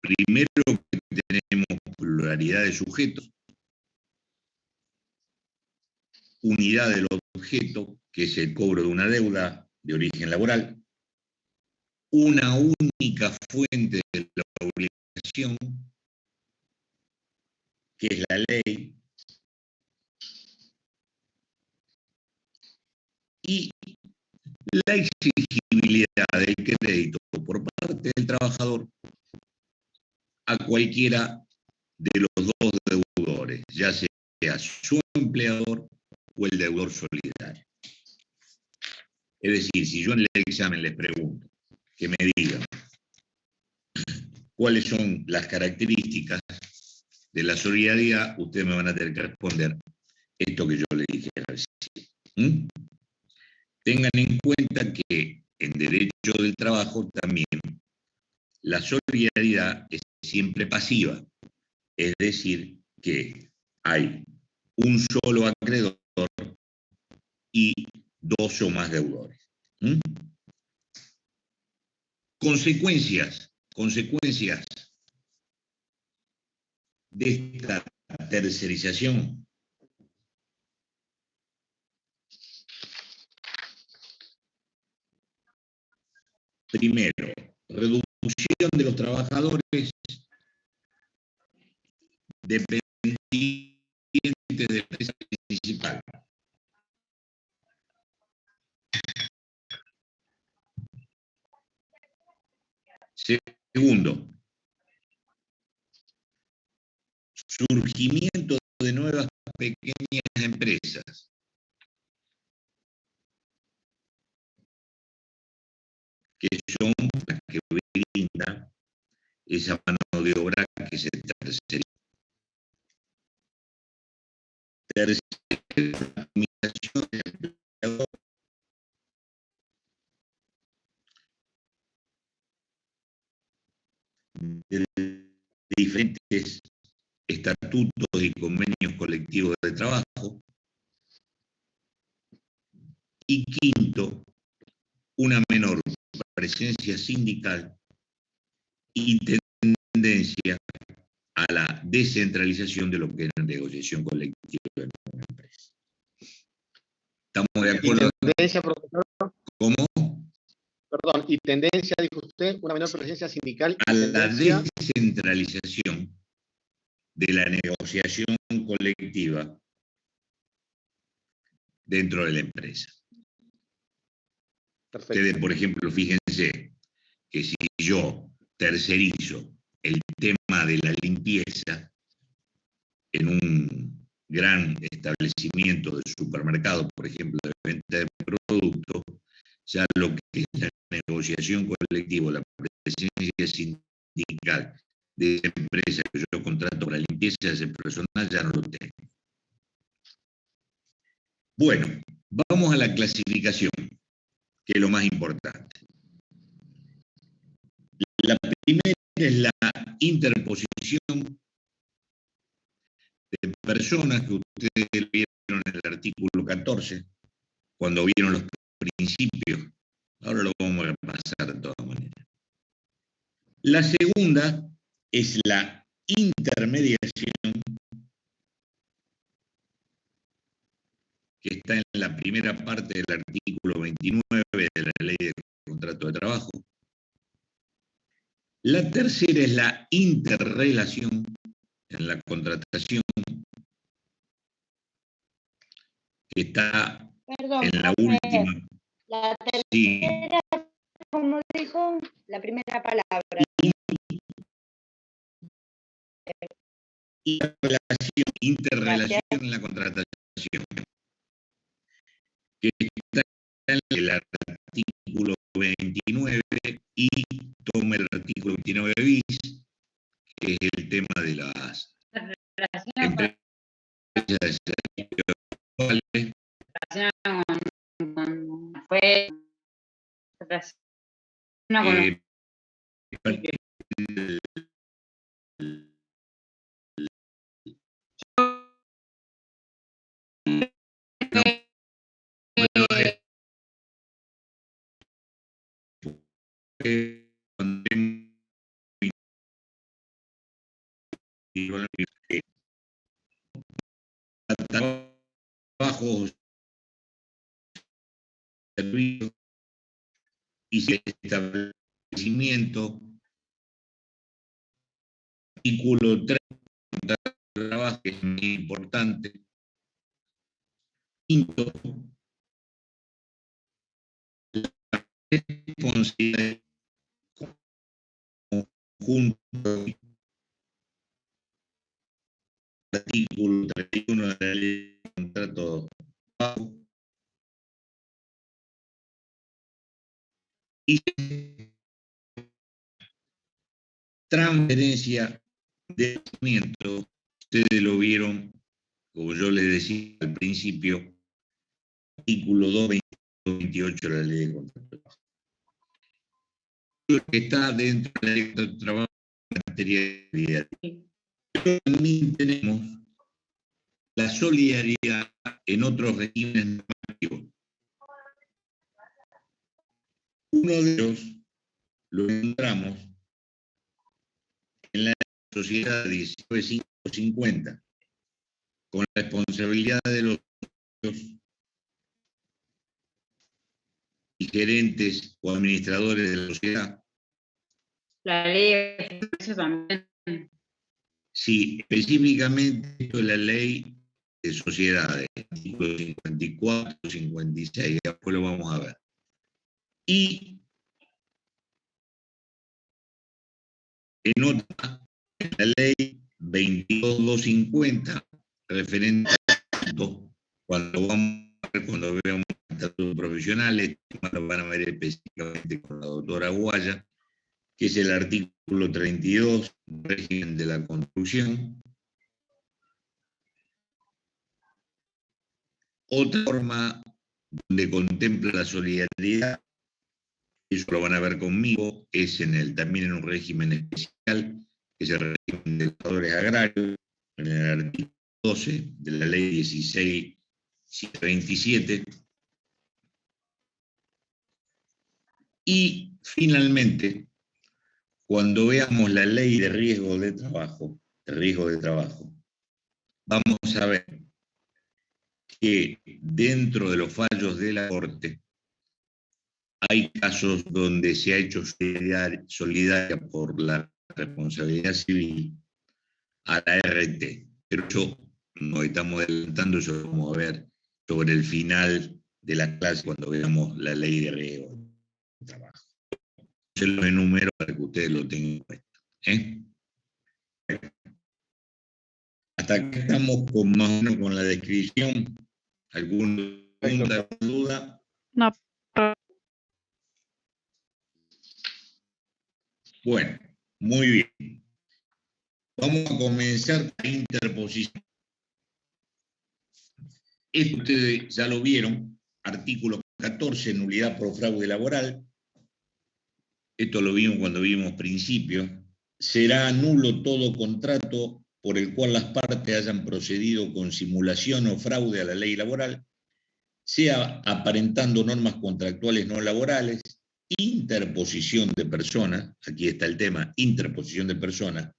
Primero que tenemos pluralidad de sujetos, unidad del objeto, que es el cobro de una deuda de origen laboral, una única fuente de la obligación, que es la ley, y la exigibilidad del crédito por parte del trabajador a cualquiera de los dos deudores, ya sea su empleador o el deudor solidario. Es decir, si yo en el examen les pregunto que me digan cuáles son las características de la solidaridad, ustedes me van a tener que responder esto que yo le dije recién. Tengan en cuenta que en derecho del trabajo también la solidaridad es siempre pasiva, es decir, que hay un solo acreedor y dos o más deudores. Consecuencias de esta tercerización. Primero, reducción de los trabajadores dependientes de la empresa principal. Segundo, surgimiento de nuevas pequeñas empresas. Que son las que brindan esa mano de obra que se terceriza. Tercero, la optimización del empleador. De diferentes estatutos y convenios colectivos de trabajo. Y quinto, una menor presencia sindical y tendencia a la descentralización de lo que es la negociación colectiva en una empresa. ¿Estamos de acuerdo? ¿Y tendencia, profesor? ¿Cómo? Perdón, y tendencia, dijo usted, una menor presencia sindical y a tendencia... la descentralización de la negociación colectiva dentro de la empresa. Perfecto. Ustedes, por ejemplo, fíjense que si yo tercerizo el tema de la limpieza en un gran establecimiento de supermercado, por ejemplo, de venta de productos, ya lo que es la negociación colectiva, la presencia sindical de esa empresa que yo contrato para limpieza de ese personal, ya no lo tengo. Bueno, vamos a la clasificación, que es lo más importante. La primera es la interposición de personas que ustedes vieron en el artículo 14, cuando vieron los principios. Ahora lo vamos a pasar de todas maneras. La segunda es la intermediación, que está en la primera parte del artículo 29 de la Ley de Contrato de Trabajo. La tercera es la interrelación en la contratación, que está en la última. La tercera, sí. Como dijo, la primera palabra. Interrelación en la contratación, que está en el artículo 29 y toma el artículo 29 bis, que es el tema de las empresas de servicios actuales. trabajos, servicios y establecimiento, artículo 3, trabajo que es muy importante. Quinto, la responsabilidad conjunto, artículo 31 de la ley de contrato de trabajo, y transferencia de conocimiento. Ustedes lo vieron, como yo les decía al principio, artículo 228 de la ley de contrato de trabajo. Lo que está dentro de la ley de contrato de trabajo en materia de solidaridad. Pero también tenemos la solidaridad en otros regímenes normativos. Uno de ellos lo encontramos en la Sociedad 1950, con la responsabilidad de los y gerentes o administradores de la sociedad. La ley de comercio también. Sí, específicamente esto es la ley de sociedades, artículos 54, 56, después lo vamos a ver. Y en otra, la ley 22250, referente a cuando veamos estatutos profesionales, lo van a ver específicamente con la doctora Guaya, que es el artículo 32, régimen de la construcción. Otra forma donde contempla la solidaridad, eso lo van a ver conmigo, es también en un régimen especial, que es el régimen de trabajadores agrarios, en el artículo 12 de la ley 1627. Y finalmente, cuando veamos la ley de riesgo de trabajo, vamos a ver que dentro de los fallos de la Corte hay casos donde se ha hecho solidaria por la responsabilidad civil a la RT, pero eso nos estamos adelantando, eso lo vamos a ver sobre el final de la clase cuando veamos la ley de riesgo de trabajo. Se lo enumero para que ustedes lo tengan en cuenta. Hasta acá estamos más o menos con la descripción. ¿Alguna pregunta o duda? No. Bueno, muy bien. Vamos a comenzar la interposición. Esto ustedes ya lo vieron, artículo 14, nulidad por fraude laboral. Esto lo vimos cuando vimos principios. Será nulo todo contrato por el cual las partes hayan procedido con simulación o fraude a la ley laboral, sea aparentando normas contractuales no laborales, interposición de personas, aquí está el tema, interposición de personas,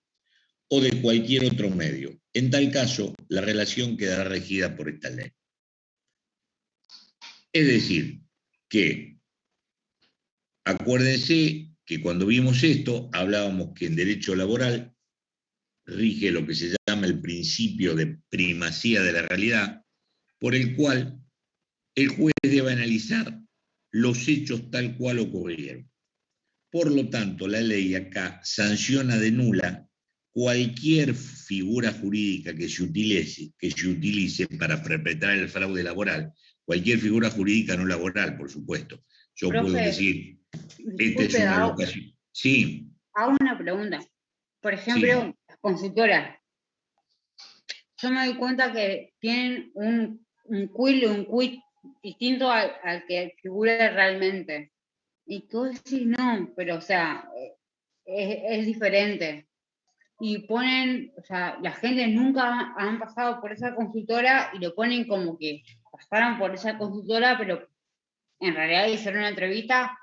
o de cualquier otro medio. En tal caso, la relación quedará regida por esta ley. Es decir, que acuérdense que cuando vimos esto, hablábamos que en derecho laboral rige lo que se llama el principio de primacía de la realidad, por el cual el juez debe analizar los hechos tal cual ocurrieron. Por lo tanto, la ley acá sanciona de nula cualquier figura jurídica que se utilice para perpetrar el fraude laboral, cualquier figura jurídica no laboral, por supuesto. Yo puedo decir, esta es una locación. Sí. Hago una pregunta. Por ejemplo, las consultoras. Yo me doy cuenta que tienen un quit distinto al que figura realmente. Y tú decís, no, pero o sea, es diferente. Y ponen, o sea, la gente nunca han pasado por esa consultora y lo ponen como que pasaron por esa consultora, pero en realidad hicieron una entrevista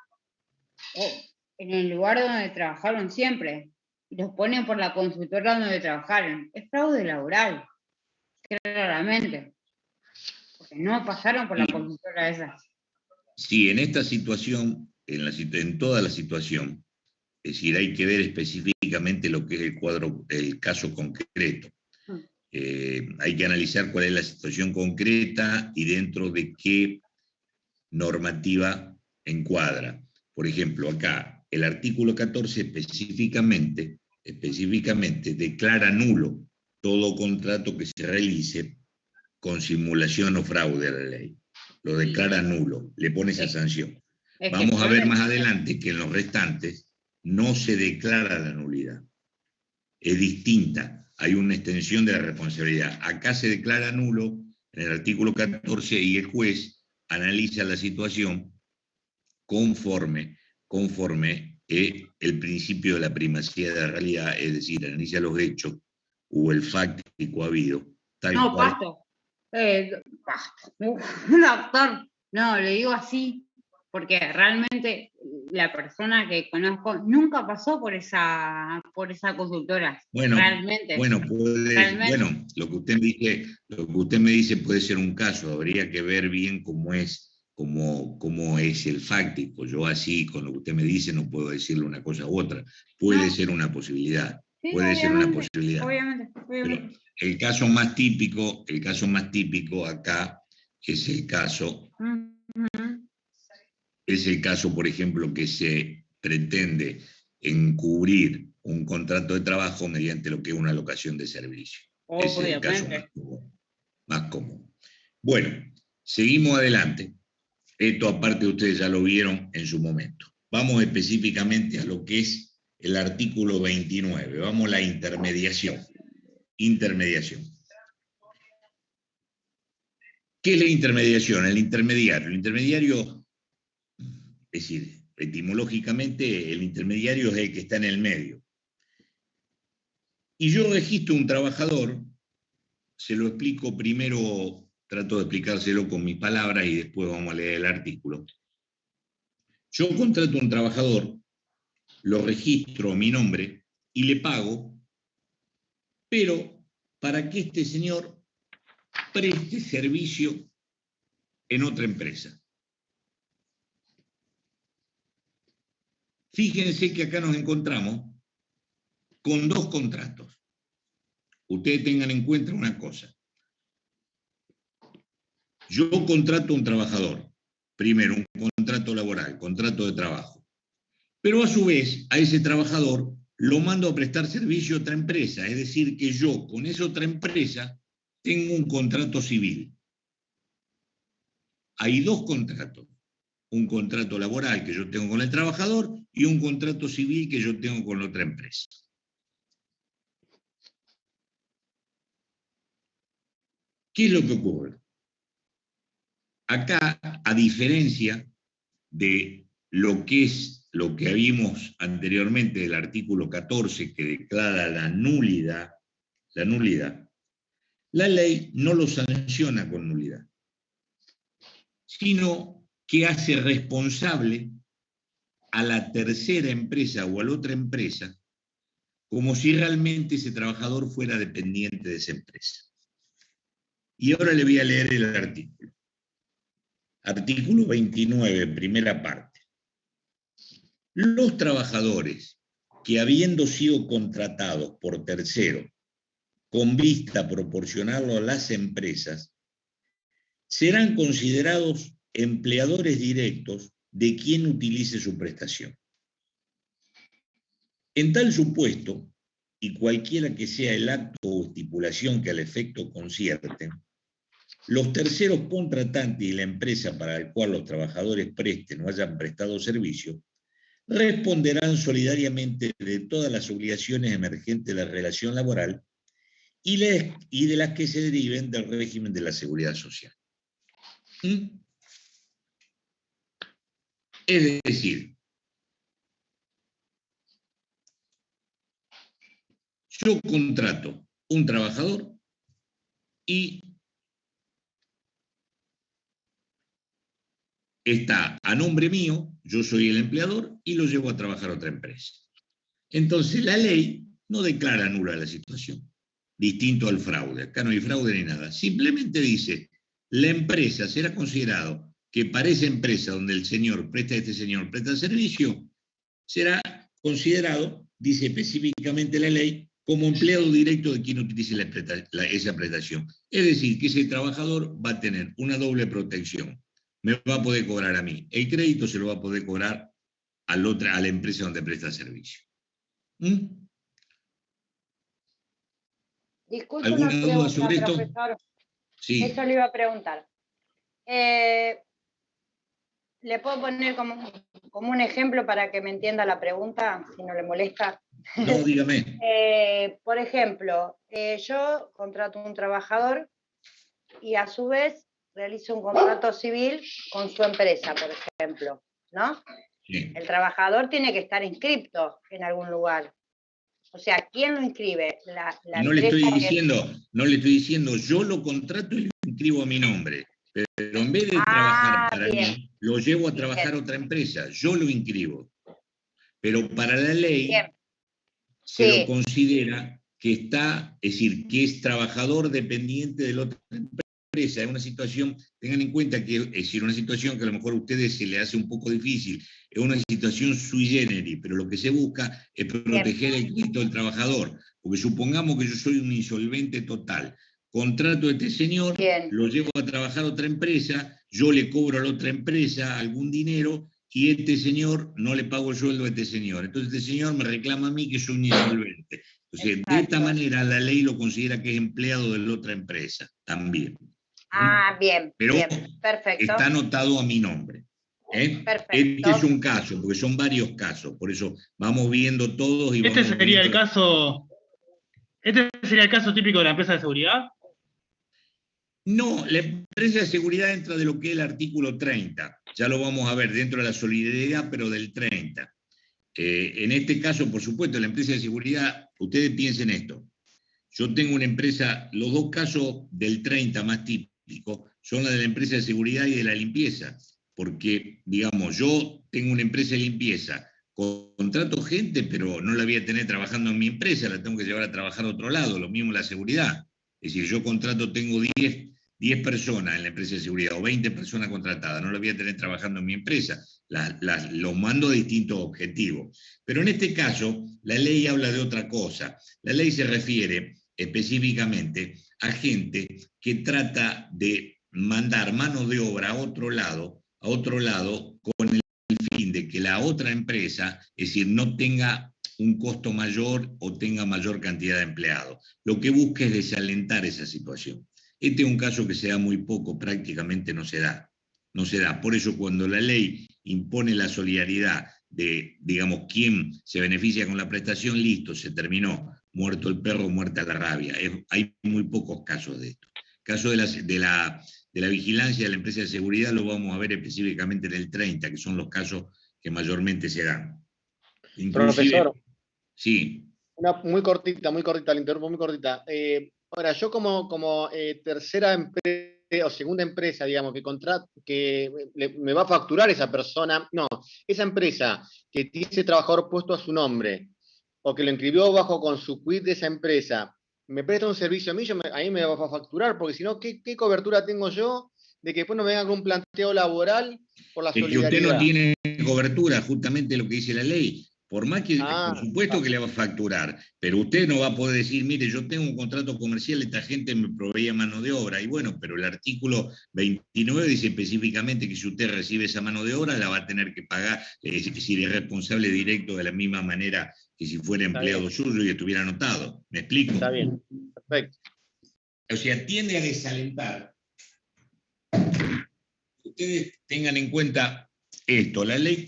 en el lugar donde trabajaron siempre. y los ponen por la consultora donde trabajaron. Es fraude laboral, claramente, porque no pasaron por la consultora esa. Sí, en esta situación, en toda la situación, es decir, hay que ver específicamente lo que es el caso concreto. Hay que analizar cuál es la situación concreta y dentro de qué normativa encuadra. Por ejemplo, acá, el artículo 14 específicamente declara nulo todo contrato que se realice con simulación o fraude a la ley. Lo declara nulo, le pone esa sanción. Vamos a ver más adelante que en los restantes no se declara la nulidad. Es distinta, hay una extensión de la responsabilidad. Acá se declara nulo en el artículo 14 y el juez analiza la situación conforme el principio de la primacía de la realidad, es decir, analiza los hechos o el fáctico habido. No, Pasto. Un actor. No, le digo así, porque realmente la persona que conozco nunca pasó por esa consultora. Bueno, realmente. Bueno, lo que usted me dice puede ser un caso, habría que ver bien cómo es el fáctico. Yo así, con lo que usted me dice, no puedo decirle una cosa u otra. Puede ser una posibilidad. Sí, puede ser una posibilidad. Obviamente. Pero el caso más típico acá es el caso, por ejemplo, que se pretende encubrir un contrato de trabajo mediante lo que es una locación de servicio. Ese es el caso más común. Bueno, seguimos adelante. Esto aparte ustedes ya lo vieron en su momento. Vamos específicamente a lo que es el artículo 29. Vamos a la intermediación. Intermediación. ¿Qué es la intermediación? El intermediario, es decir, etimológicamente, el intermediario es el que está en el medio. Y yo registro un trabajador, se lo explico primero, trato de explicárselo con mis palabras y después vamos a leer el artículo. Yo contrato un trabajador, lo registro a mi nombre y le pago, pero para que este señor preste servicio en otra empresa. Fíjense que acá nos encontramos con dos contratos. Ustedes tengan en cuenta una cosa. Yo contrato a un trabajador, primero un contrato laboral, contrato de trabajo, pero a su vez a ese trabajador lo mando a prestar servicio a otra empresa, es decir, que yo con esa otra empresa tengo un contrato civil. Hay dos contratos, un contrato laboral que yo tengo con el trabajador y un contrato civil que yo tengo con la otra empresa. ¿Qué es lo que ocurre? Acá, a diferencia de lo que vimos anteriormente del artículo 14 que declara la nulidad, la ley no lo sanciona con nulidad, sino que hace responsable a la tercera empresa o a la otra empresa como si realmente ese trabajador fuera dependiente de esa empresa. Y ahora le voy a leer el artículo. Artículo 29, primera parte. Los trabajadores que habiendo sido contratados por tercero con vista a proporcionarlo a las empresas, serán considerados empleadores directos de quien utilice su prestación. En tal supuesto, y cualquiera que sea el acto o estipulación que al efecto concierten, los terceros contratantes y la empresa para la cual los trabajadores presten o hayan prestado servicio responderán solidariamente de todas las obligaciones emergentes de la relación laboral y de las que se deriven del régimen de la seguridad social. Es decir, yo contrato un trabajador y está a nombre mío, yo soy el empleador y lo llevo a trabajar a otra empresa. Entonces la ley no declara nula la situación, distinto al fraude. Acá no hay fraude ni nada. Simplemente dice, la empresa será considerado que para esa empresa donde el señor presta servicio, será considerado, dice específicamente la ley, como empleado directo de quien utilice esa prestación. Es decir, que ese trabajador va a tener una doble protección. Me va a poder cobrar a mí. El crédito se lo va a poder cobrar a la empresa donde presta servicio. Disculpe ¿Alguna una duda pregunta, sobre esto? profesor. Sí. Eso le iba a preguntar. ¿Le puedo poner como un ejemplo para que me entienda la pregunta, si no le molesta? No, dígame. Por ejemplo, yo contrato un trabajador y a su vez realizo un contrato civil con su empresa, por ejemplo, ¿no? Sí. El trabajador tiene que estar inscripto en algún lugar. O sea, ¿quién lo inscribe? No le estoy diciendo, yo lo contrato y lo inscribo a mi nombre. Pero en vez de trabajar para mí, lo llevo a trabajar a otra empresa. Yo lo inscribo. Pero para la ley se lo considera que está, es decir, que es trabajador dependiente de la otra empresa. Es una situación, tengan en cuenta que es decir, una situación que a lo mejor a ustedes se les hace un poco difícil, es una situación sui generis, pero lo que se busca es proteger el crédito del trabajador. Porque supongamos que yo soy un insolvente total, contrato a este señor, lo llevo a trabajar a otra empresa, yo le cobro a la otra empresa algún dinero y este señor no le pago el sueldo a este señor. Entonces este señor me reclama a mí que soy un insolvente. Entonces, de esta manera la ley lo considera que es empleado de la otra empresa también. Bien, pero bien, perfecto. Está anotado a mi nombre. Perfecto. Este es un caso, porque son varios casos, por eso vamos viendo todos y ¿Este sería el caso típico de la empresa de seguridad? No, la empresa de seguridad entra de lo que es el artículo 30. Ya lo vamos a ver dentro de la solidaridad, pero del 30. En este caso, por supuesto, la empresa de seguridad, ustedes piensen esto. Yo tengo una empresa, los dos casos del 30 más típicos son la de la empresa de seguridad y de la limpieza, porque, digamos, yo tengo una empresa de limpieza, contrato gente, pero no la voy a tener trabajando en mi empresa, la tengo que llevar a trabajar a otro lado, lo mismo la seguridad. Es decir, yo tengo 10 personas en la empresa de seguridad o 20 personas contratadas, no la voy a tener trabajando en mi empresa, los mando a distintos objetivos. Pero en este caso, la ley habla de otra cosa. La ley se refiere específicamente a gente que trata de mandar mano de obra a otro lado con el fin de que la otra empresa, es decir, no tenga un costo mayor o tenga mayor cantidad de empleados. Lo que busca es desalentar esa situación. Este es un caso que se da muy poco, prácticamente no se da. No se da. Por eso cuando la ley impone la solidaridad de, digamos, quién se beneficia con la prestación, listo, se terminó. Muerto el perro, muerta la rabia. Hay muy pocos casos de esto. Caso de la vigilancia de la empresa de seguridad lo vamos a ver específicamente en el 30, que son los casos que mayormente se dan. Inclusive, profesor, sí. una muy cortita, la interrumpo muy cortita. Ahora, yo como tercera empresa o segunda empresa, digamos, que me va a facturar esa persona, no, esa empresa que tiene ese trabajador puesto a su nombre, o que lo inscribió bajo con su quit de esa empresa, me presta un servicio a mí, ahí me va a facturar, porque si no, ¿qué cobertura tengo yo de que después no me venga con un planteo laboral por la solidaridad? Es que usted no tiene cobertura, justamente lo que dice la ley. Por más que, por supuesto que le va a facturar, pero usted no va a poder decir, mire, yo tengo un contrato comercial, esta gente me proveía mano de obra, y bueno, pero el artículo 29 dice específicamente que si usted recibe esa mano de obra, la va a tener que pagar, es decir, es responsable directo de la misma manera que si fuera empleado suyo y estuviera anotado. ¿Me explico? Está bien, perfecto. O sea, tiende a desalentar. Ustedes tengan en cuenta esto, la ley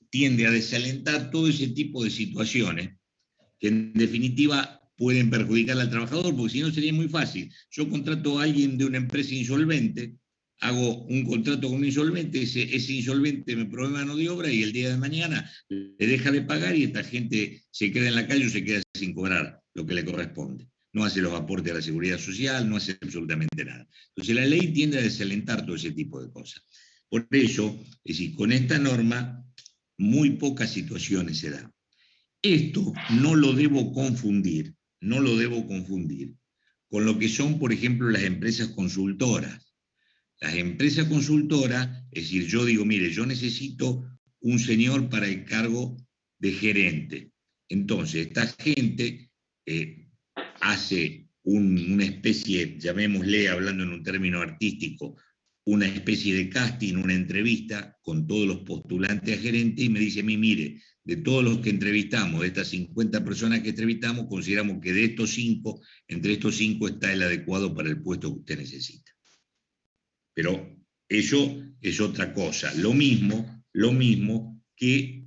tiende a desalentar todo ese tipo de situaciones que en definitiva pueden perjudicar al trabajador, porque si no sería muy fácil. Yo contrato a alguien de una empresa insolvente, hago un contrato con un insolvente, ese insolvente me provee mano de obra y el día de mañana le deja de pagar y esta gente se queda en la calle o se queda sin cobrar lo que le corresponde. No hace los aportes a la seguridad social, no hace absolutamente nada. Entonces la ley tiende a desalentar todo ese tipo de cosas. Por eso, es decir, con esta norma, muy pocas situaciones se dan. Esto no lo debo confundir con lo que son, por ejemplo, las empresas consultoras. Las empresas consultoras, es decir, yo digo, mire, yo necesito un señor para el cargo de gerente. Entonces, esta gente hace una especie, llamémosle, hablando en un término artístico, una especie de casting, una entrevista con todos los postulantes a gerente y me dice a mí, mire, de todos los que entrevistamos, de estas 50 personas que entrevistamos, consideramos que de estos 5, entre estos 5 está el adecuado para el puesto que usted necesita. Pero eso es otra cosa. Lo mismo que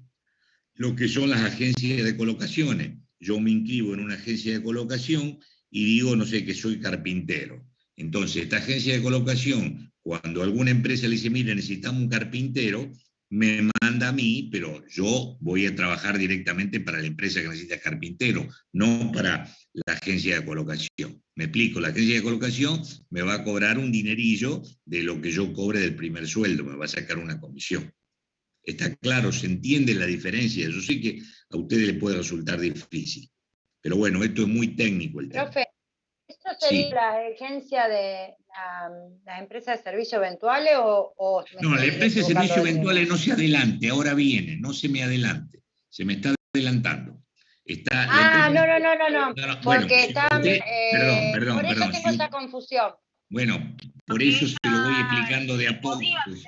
lo que son las agencias de colocaciones. Yo me inscribo en una agencia de colocación y digo, no sé, que soy carpintero. Entonces, esta agencia de colocación, cuando alguna empresa le dice, mire, necesitamos un carpintero, me manda a mí, pero yo voy a trabajar directamente para la empresa que necesita carpintero, no para la agencia de colocación. Me explico, la agencia de colocación me va a cobrar un dinerillo de lo que yo cobre del primer sueldo, me va a sacar una comisión. Está claro, se entiende la diferencia. Yo sé que a ustedes les puede resultar difícil, pero bueno, esto es muy técnico el tema. Profe, ¿esto sería Sí. la agencia de la empresa de servicios eventuales o No, la empresa de servicios eventuales no se adelante, ahora viene, no se me adelante, se me está adelantando. Está la empresa... no, bueno, porque si están, usted- perdón, por eso perdón, tengo esa confusión. Bueno, por eso se lo voy explicando de a poco. Pues.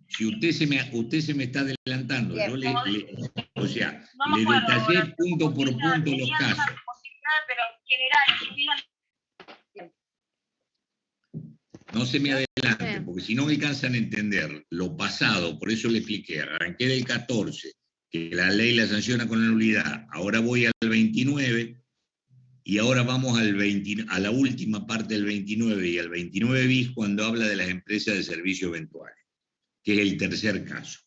Si usted se me está adelantando, Bien. yo le detallé punto por punto los casos. No se me adelante, porque si no me alcanzan a entender lo pasado, por eso le expliqué, arranqué del 14, que la ley la sanciona con la nulidad, ahora voy al 29, y ahora vamos a la última parte del 29 y al 29 bis cuando habla de las empresas de servicios eventuales, que es el tercer caso.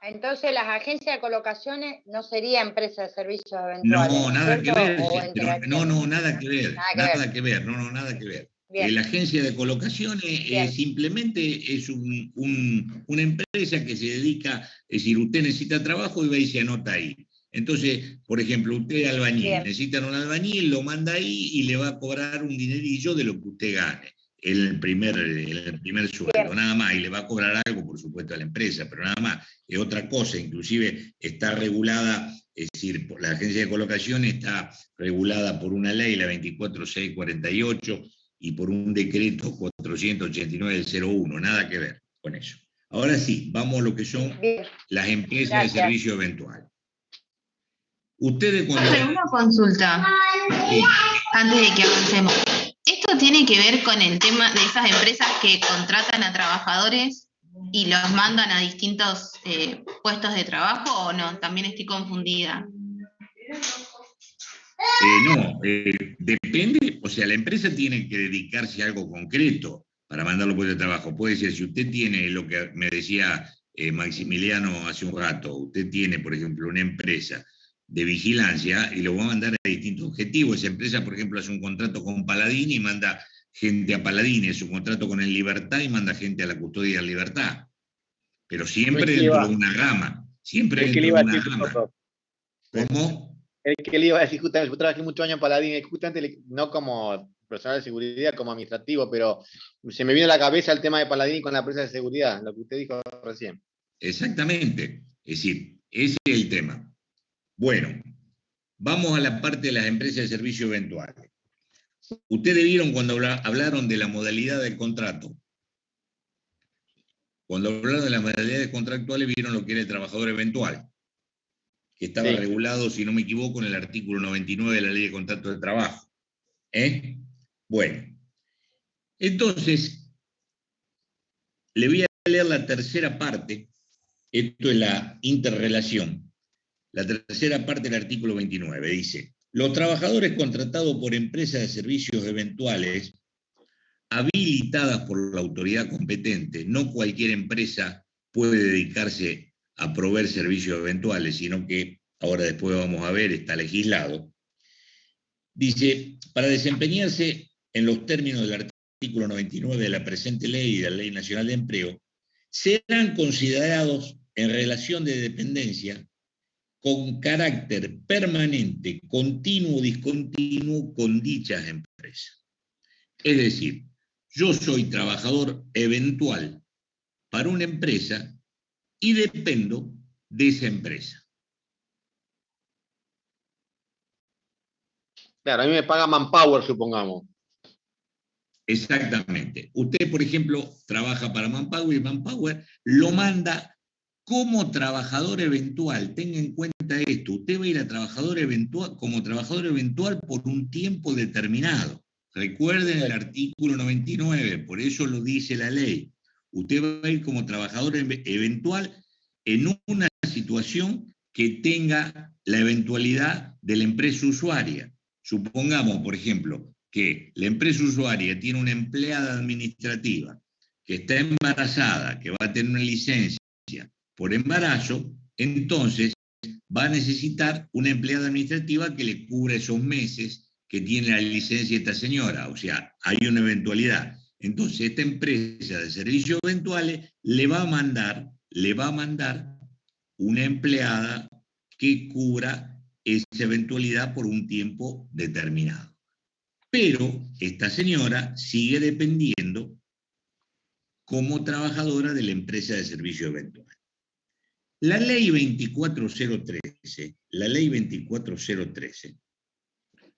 Entonces, las agencias de colocaciones no sería empresa de servicios eventuales. No, nada que ver. Nada que ver. Bien. La agencia de colocaciones simplemente es una empresa que se dedica, es decir, usted necesita trabajo y va y se anota ahí. Entonces, por ejemplo, usted es albañil, Bien. necesitan un albañil, lo manda ahí y le va a cobrar un dinerillo de lo que usted gane en el primer sueldo, Bien. nada más, y le va a cobrar algo, por supuesto, a la empresa, pero nada más, es otra cosa, inclusive está regulada, es decir, la agencia de colocación está regulada por una ley, la 24648, y por un decreto 489 del 01, nada que ver con eso. Ahora sí, vamos a lo que son Bien. las empresas Gracias. de servicio eventual. Ustedes cuando... Una consulta, Sí. antes de que avancemos. ¿Esto tiene que ver con el tema de esas empresas que contratan a trabajadores y los mandan a distintos puestos de trabajo o no? También estoy confundida. No, depende, o sea, la empresa tiene que dedicarse a algo concreto para mandarlo por el trabajo. Puede ser, si usted tiene lo que me decía Maximiliano hace un rato, usted tiene, por ejemplo, una empresa de vigilancia y lo va a mandar a distintos objetivos. Esa empresa, por ejemplo, hace un contrato con Paladini y manda gente a Paladini, hace un contrato con el Libertad y manda gente a la custodia de Libertad. Pero siempre dentro de una gama. Siempre dentro de una gama. ¿Cómo? El que le iba a decir, justamente, yo trabajé muchos años en Paladini, justamente no como personal de seguridad, como administrativo, pero se me vino a la cabeza el tema de Paladini con la empresa de seguridad, lo que usted dijo recién. Exactamente. Es decir, ese es el tema. Bueno, vamos a la parte de las empresas de servicios eventuales. Ustedes vieron cuando hablaron de la modalidad del contrato. Cuando hablaron de las modalidades contractuales, vieron lo que era el trabajador eventual, que estaba regulado, si no me equivoco, en el artículo 99 de la Ley de Contrato de Trabajo. Bueno, entonces, le voy a leer la tercera parte, esto es la interrelación. La tercera parte del artículo 29 dice: los trabajadores contratados por empresas de servicios eventuales habilitadas por la autoridad competente, no cualquier empresa puede dedicarse a proveer servicios eventuales, sino que, ahora después vamos a ver, está legislado. Dice, para desempeñarse en los términos del artículo 99 de la presente ley y de la Ley Nacional de Empleo, serán considerados en relación de dependencia con carácter permanente, continuo o discontinuo con dichas empresas. Es decir, yo soy trabajador eventual para una empresa y dependo de esa empresa. Claro, a mí me paga Manpower, supongamos. Exactamente. Usted, por ejemplo, trabaja para Manpower y Manpower lo manda como trabajador eventual. Tenga en cuenta esto. Usted va a ir a trabajador eventual, como trabajador eventual por un tiempo determinado. Recuerden el artículo 99, por eso lo dice la ley. Usted va a ir como trabajador eventual en una situación que tenga la eventualidad de la empresa usuaria. Supongamos, por ejemplo, que la empresa usuaria tiene una empleada administrativa que está embarazada, que va a tener una licencia por embarazo, entonces va a necesitar una empleada administrativa que le cubra esos meses que tiene la licencia esta señora. O sea, hay una eventualidad. Entonces, esta empresa de servicios eventuales le va a mandar una empleada que cubra esa eventualidad por un tiempo determinado. Pero esta señora sigue dependiendo como trabajadora de la empresa de servicio eventual. La ley 24013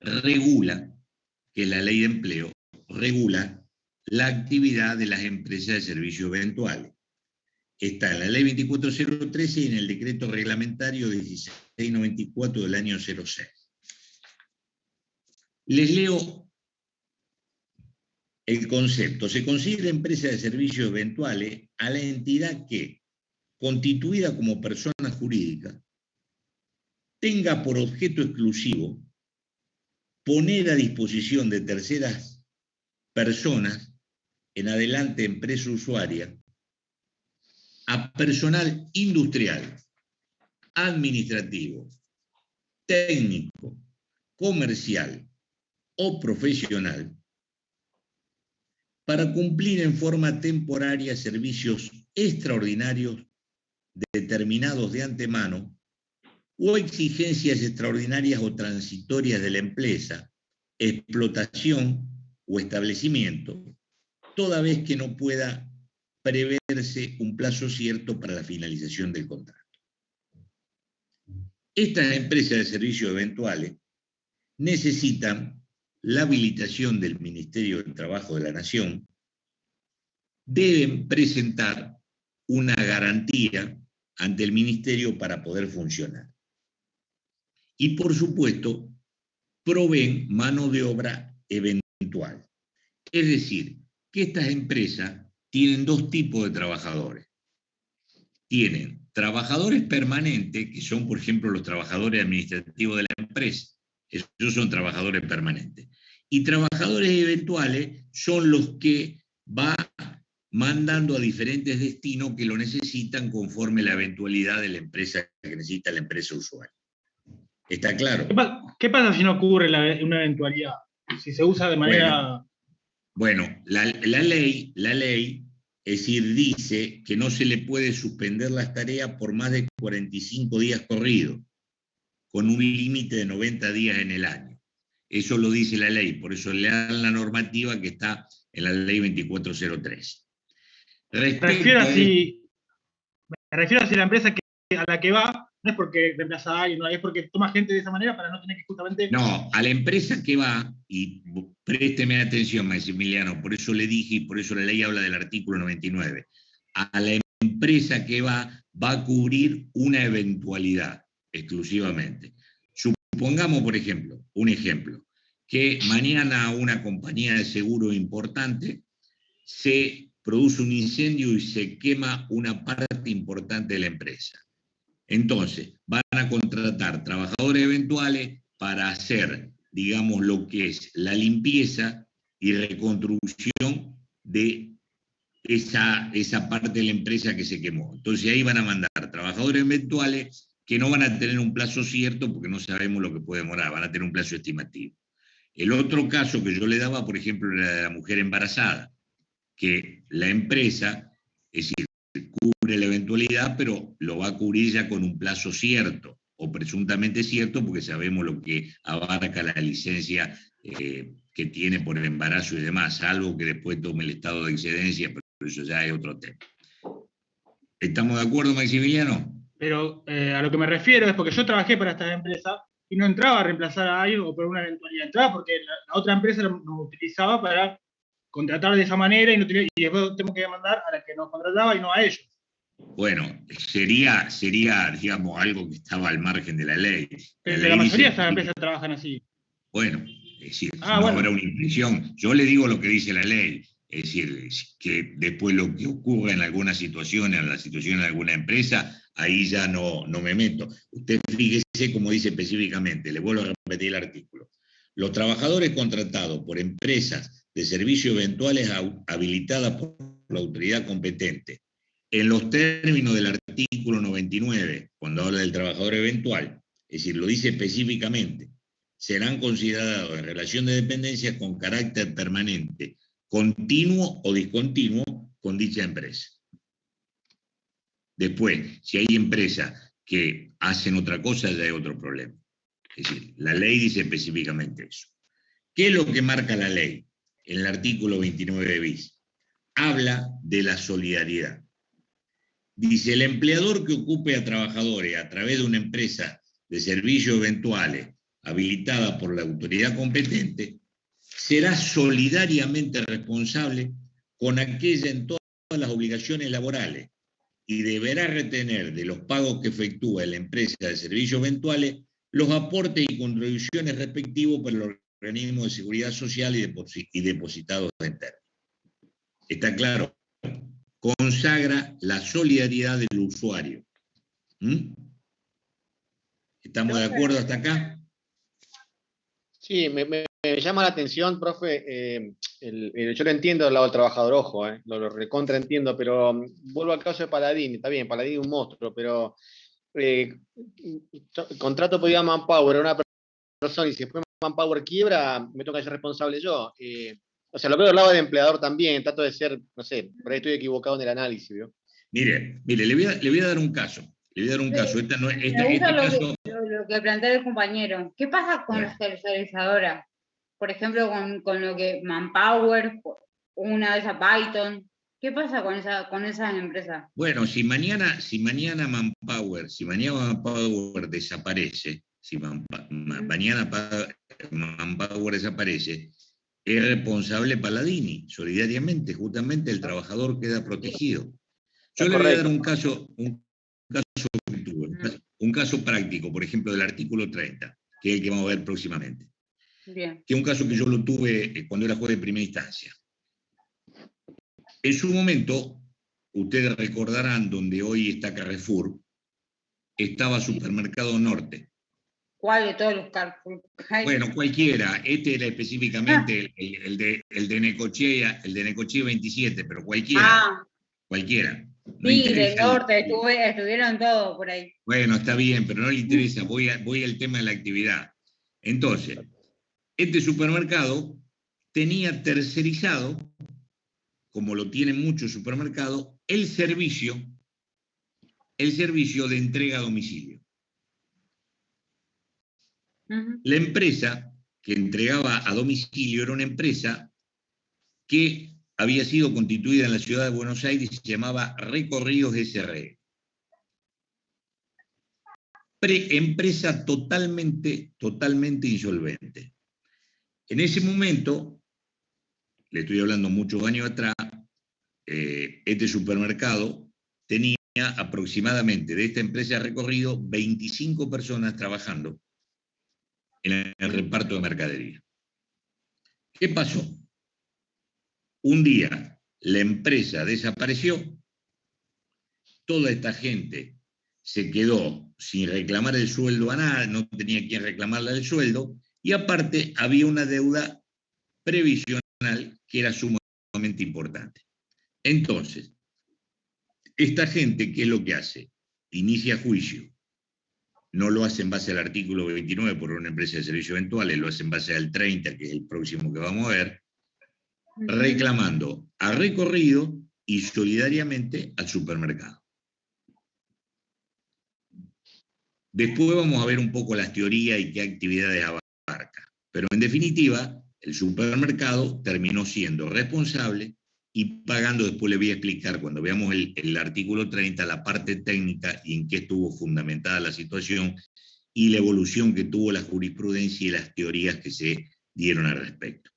regula, que es la ley de empleo, regula la actividad de las empresas de servicios eventuales. Está en la ley 24013 y en el decreto reglamentario 1694 del año 06. Les leo el concepto. Se considera empresa de servicios eventuales a la entidad que, constituida como persona jurídica, tenga por objeto exclusivo poner a disposición de terceras personas, en adelante empresa usuaria, a personal industrial, administrativo, técnico, comercial o profesional para cumplir en forma temporaria servicios extraordinarios determinados de antemano o exigencias extraordinarias o transitorias de la empresa, explotación o establecimiento, toda vez que no pueda preverse un plazo cierto para la finalización del contrato. Estas empresas de servicios eventuales necesitan la habilitación del Ministerio del Trabajo de la Nación, deben presentar una garantía ante el Ministerio para poder funcionar. Y por supuesto, proveen mano de obra eventual. Es decir, que estas empresas tienen dos tipos de trabajadores. Tienen trabajadores permanentes, que son, por ejemplo, los trabajadores administrativos de la empresa. Esos son trabajadores permanentes. Y trabajadores eventuales son los que va mandando a diferentes destinos que lo necesitan conforme la eventualidad de la empresa que necesita la empresa usuaria. ¿Está claro? ¿Qué pasa si no ocurre una eventualidad? Si se usa de manera... Bueno, la ley, es decir, dice que no se le puede suspender las tareas por más de 45 días corridos, con un límite de 90 días en el año. Eso lo dice la ley, por eso le dan la normativa que está en la ley 24013. Me refiero a si la empresa a la que va no es porque reemplaza a alguien, no, es porque toma gente de esa manera para no tener que justamente... No, a la empresa que va, y présteme atención, Maximiliano, por eso le dije y por eso la ley habla del artículo 99, a la empresa que va a cubrir una eventualidad exclusivamente. Supongamos, por ejemplo, que mañana una compañía de seguro importante se produce un incendio y se quema una parte importante de la empresa. Entonces, van a contratar trabajadores eventuales para hacer, digamos, lo que es la limpieza y reconstrucción de esa parte de la empresa que se quemó. Entonces ahí van a mandar trabajadores eventuales que no van a tener un plazo cierto porque no sabemos lo que puede demorar, van a tener un plazo estimativo. El otro caso que yo le daba, por ejemplo, era de la mujer embarazada, que la empresa, es decir, cubre la eventualidad, pero lo va a cubrir ya con un plazo cierto. o presuntamente cierto, porque sabemos lo que abarca la licencia que tiene por embarazo y demás, salvo que después tome el estado de excedencia, pero eso ya es otro tema. ¿Estamos de acuerdo, Maximiliano? Pero a lo que me refiero es porque yo trabajé para esta empresa y no entraba a reemplazar a alguien o por una eventualidad, entraba porque la otra empresa nos utilizaba para contratar de esa manera y después tengo que demandar a la que nos contrataba y no a ellos. Bueno, sería, digamos, algo que estaba al margen de la ley. Pero la mayoría de estas empresas trabajan así. Bueno, es decir, no bueno. habrá una impresión. Yo le digo lo que dice la ley. Es decir, que después lo que ocurra en alguna situación, en la situación de alguna empresa, ahí ya no me meto. Usted fíjese como dice específicamente, le vuelvo a repetir el artículo. Los trabajadores contratados por empresas de servicios eventuales habilitadas por la autoridad competente, en los términos del artículo 99, cuando habla del trabajador eventual, es decir, lo dice específicamente, serán considerados en relación de dependencia con carácter permanente, continuo o discontinuo con dicha empresa. Después, si hay empresas que hacen otra cosa, ya hay otro problema. Es decir, la ley dice específicamente eso. ¿Qué es lo que marca la ley? En el artículo 29 bis. Habla de la solidaridad. Dice, el empleador que ocupe a trabajadores a través de una empresa de servicios eventuales habilitada por la autoridad competente, será solidariamente responsable con aquella en todas las obligaciones laborales y deberá retener de los pagos que efectúa la empresa de servicios eventuales los aportes y contribuciones respectivos por el organismo de seguridad social y depositados en términos. ¿Está claro? Consagra la solidaridad del usuario. ¿Estamos de acuerdo hasta acá? Sí, me llama la atención, profe, yo lo entiendo del lado del trabajador, ojo, lo recontra entiendo, pero vuelvo al caso de Paladini, está bien, Paladini es un monstruo, pero contrato por Manpower a una persona y si después Manpower quiebra, me toca ser responsable yo. O sea, lo veo del lado del empleador también, trato de ser, no sé, por ahí estoy equivocado en el análisis, ¿vio? Mire, le voy a dar un caso. Le voy a dar un caso. Lo que plantea el compañero. ¿Qué pasa con las tercerizadoras? Por ejemplo, con lo que Manpower, una de esas Python. ¿Qué pasa con esas empresas? Bueno, si mañana Manpower desaparece, si mañana Manpower desaparece, es responsable Paladini, solidariamente, justamente el trabajador queda protegido. Yo le voy a dar un caso práctico, por ejemplo, del artículo 30, que es el que vamos a ver próximamente. Bien. Que es un caso que yo lo tuve cuando era juez de primera instancia. En su momento, ustedes recordarán donde hoy está Carrefour, estaba Supermercado Norte. ¿Cuál de todos los Carrefour? Bueno, cualquiera. Este era específicamente el de Necochea, el de Necochea 27, pero cualquiera. Cualquiera. No sí, del norte, estuvieron todos por ahí. Bueno, está bien, pero no le interesa, voy al tema de la actividad. Entonces, este supermercado tenía tercerizado, como lo tienen muchos supermercados, el servicio de entrega a domicilio. La empresa que entregaba a domicilio era una empresa que había sido constituida en la ciudad de Buenos Aires y se llamaba Recorridos SRL. Empresa totalmente insolvente. En ese momento, le estoy hablando muchos años atrás, este supermercado tenía aproximadamente de esta empresa de recorrido 25 personas trabajando en el reparto de mercadería. ¿Qué pasó? Un día la empresa desapareció, toda esta gente se quedó sin reclamar el sueldo a nada, no tenía quien reclamarle el sueldo, y aparte había una deuda previsional que era sumamente importante. Entonces, esta gente, ¿qué es lo que hace? Inicia juicio. No lo hace en base al artículo 29 por una empresa de servicios eventuales, lo hace en base al 30, que es el próximo que vamos a ver, reclamando a Recorrido y solidariamente al supermercado. Después vamos a ver un poco las teorías y qué actividades abarca. Pero en definitiva, el supermercado terminó siendo responsable y pagando. Después le voy a explicar, cuando veamos el artículo 30, la parte técnica y en qué estuvo fundamentada la situación y la evolución que tuvo la jurisprudencia y las teorías que se dieron al respecto.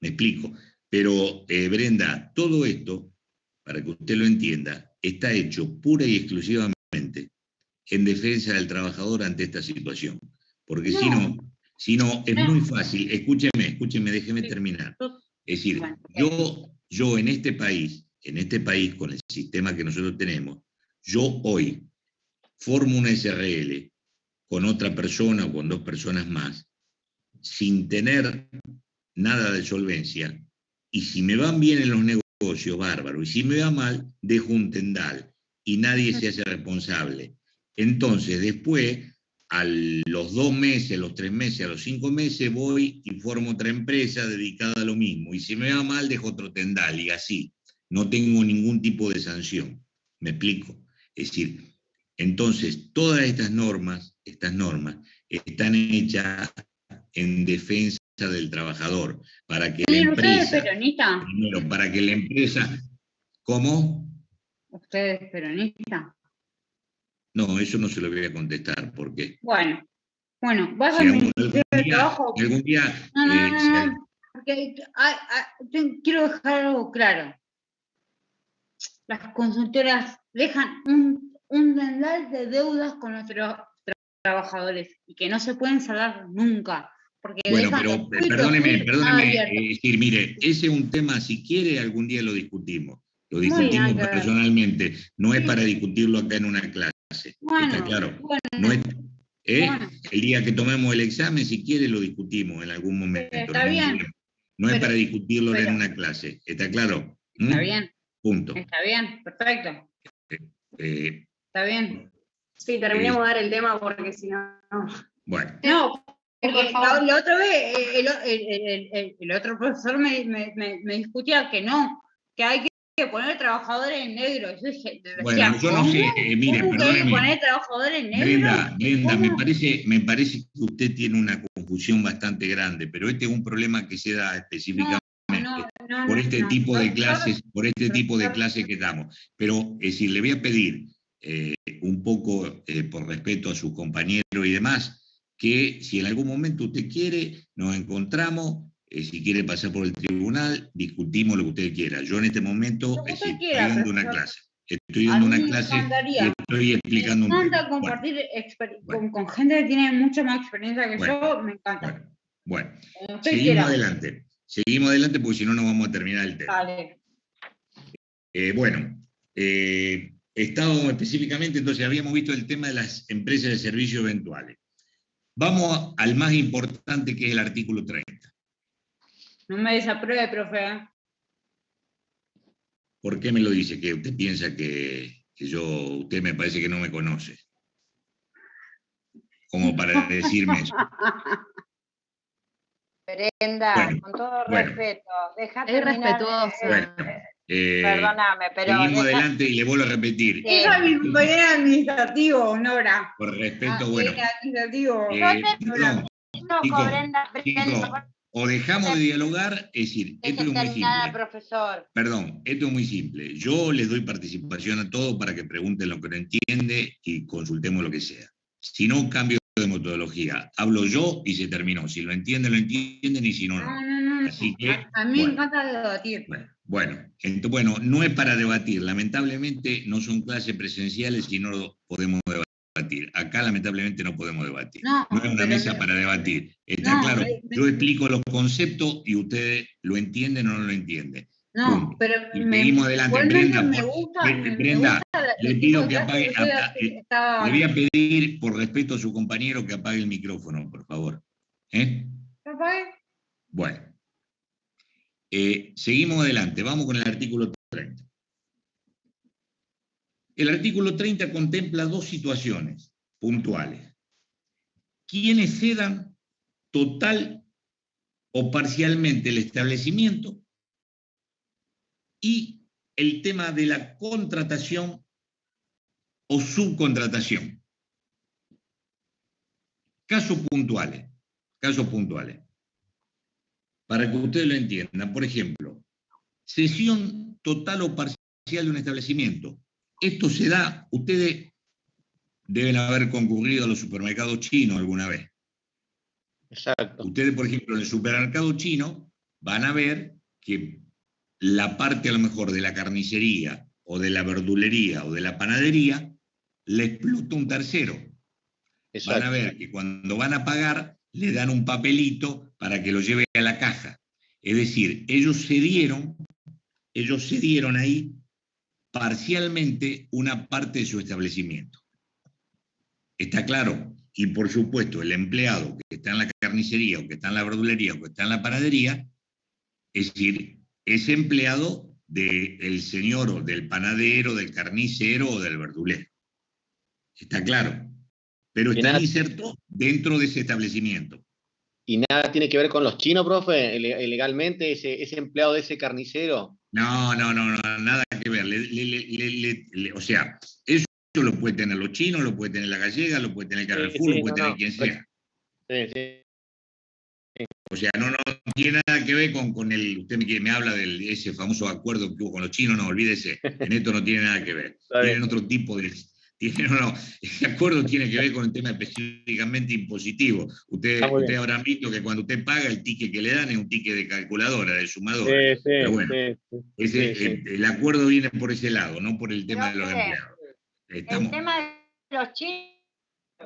¿Me explico? Pero, Brenda, todo esto, para que usted lo entienda, está hecho pura y exclusivamente en defensa del trabajador ante esta situación. Porque si no, es muy fácil. Escúcheme, déjeme terminar. Es decir, yo en este país, con el sistema que nosotros tenemos, yo hoy formo una SRL con otra persona o con 2 personas más, sin tener nada de solvencia, y si me van bien en los negocios, bárbaro, y si me va mal, dejo un tendal, y nadie se hace responsable. Entonces, después, a los 2 meses, a los 3 meses, a los 5 meses, voy y formo otra empresa dedicada a lo mismo, y si me va mal, dejo otro tendal, y así. No tengo ningún tipo de sanción. ¿Me explico? Es decir, entonces, todas estas normas están hechas en defensa del trabajador, para que la empresa... ¿Usted es peronista? Primero, para que la empresa... ¿Cómo? ¿Usted es peronista? No, eso no se lo voy a contestar, porque... Bueno, vas a mi trabajo. Algún día... No, porque quiero dejar algo claro. Las consultoras dejan un tendal de deudas con nuestros trabajadores y que no se pueden saldar nunca. Porque bueno, pero perdóneme, es decir, mire, ese es un tema, si quiere, algún día lo discutimos. Lo discutimos personalmente, no es para discutirlo acá en una clase. ¿Está claro? No es, el día que tomemos el examen, si quiere, lo discutimos en algún momento. Está bien. No es para discutirlo en una clase. ¿Está claro? Está bien. Punto. Está bien, perfecto. Está bien. Sí, terminemos de dar el tema porque si no... Bueno. No, porque la otra vez el otro profesor me discutía que no, que hay que poner trabajadores en negro. Yo dije, bueno, yo no sé, mire, perdóneme. Poner trabajadores en negro. Brenda, me parece que usted tiene una confusión bastante grande, pero este es un problema que se da específicamente por este tipo de clases, que damos. Pero es decir, le voy a pedir un poco por respeto a sus compañeros y demás, que si en algún momento usted quiere, nos encontramos, si quiere pasar por el tribunal, discutimos lo que usted quiera. Yo en este momento estoy dando una clase. Estoy dando una clase y estoy explicando un tema. Me encanta compartir con gente que tiene mucha más experiencia que yo, me encanta. Bueno, seguimos adelante. Seguimos adelante porque si no, no vamos a terminar el tema. Vale. Estábamos específicamente, entonces habíamos visto el tema de las empresas de servicios eventuales. Vamos al más importante, que es el artículo 30. No me desapruebe, profe. ¿Por qué me lo dice? Que usted piensa que usted me parece que no me conoce. Como para decirme eso. Brenda, con todo respeto, déjate respetuoso. Perdóname, pero... Seguimos adelante y le vuelvo a repetir. Ella es mi compañera administrativo, Nora. Por respeto, bueno. Administrativo. Chicos, o dejamos de dialogar, es decir, esto es muy simple. Profesor. Perdón, esto es muy simple. Yo les doy participación a todos para que pregunten lo que no entiende y consultemos lo que sea. Si no, cambio de metodología. Hablo yo y se terminó. Si lo entienden, y si no, no. Así que, a mí me encanta debatir. Bueno, no es para debatir. Lamentablemente no son clases presenciales y no podemos debatir. Acá lamentablemente no podemos debatir. No es una mesa para debatir. ¿Está claro? Yo explico los conceptos y ustedes lo entienden o no lo entienden. No, pero seguimos adelante. Brenda, le pido que apague. Le voy a pedir, por respeto a su compañero, que apague el micrófono, por favor. Bueno. Seguimos adelante. Vamos con el artículo 30. El artículo 30 contempla 2 situaciones puntuales. Quienes cedan total o parcialmente el establecimiento, y el tema de la contratación o subcontratación. Casos puntuales. Para que ustedes lo entiendan. Por ejemplo, cesión total o parcial de un establecimiento. Esto se da, ustedes deben haber concurrido a los supermercados chinos alguna vez. Exacto. Ustedes, por ejemplo, en el supermercado chino van a ver que la parte a lo mejor de la carnicería o de la verdulería o de la panadería le explota un tercero. Exacto. Van a ver que cuando van a pagar le dan un papelito para que lo lleve a la caja. Es decir, ellos cedieron ahí parcialmente una parte de su establecimiento. ¿Está claro? Y por supuesto, el empleado que está en la carnicería, o que está en la verdulería, o que está en la panadería, es decir, es empleado del señor, o del panadero, del carnicero o del verdulero. ¿Está claro? Pero están insertos dentro de ese establecimiento. ¿Y nada tiene que ver con los chinos, profe? ¿Legalmente ese empleado de ese carnicero? No, nada que ver. O sea, eso lo puede tener los chinos, lo puede tener la gallega, lo puede tener Carrefour, lo puede tener quien sea. O sea, no tiene nada que ver con el... Usted me habla de ese famoso acuerdo que hubo con los chinos, no, olvídese. En esto no tiene nada que ver. Tienen otro tipo de... Ese acuerdo tiene que ver con el tema específicamente impositivo. Ustedes habrán visto que cuando usted paga, el ticket que le dan es un ticket de calculadora, de sumadora. Pero bueno, el acuerdo viene por ese lado, no por el tema de los empleados. El tema de los chinos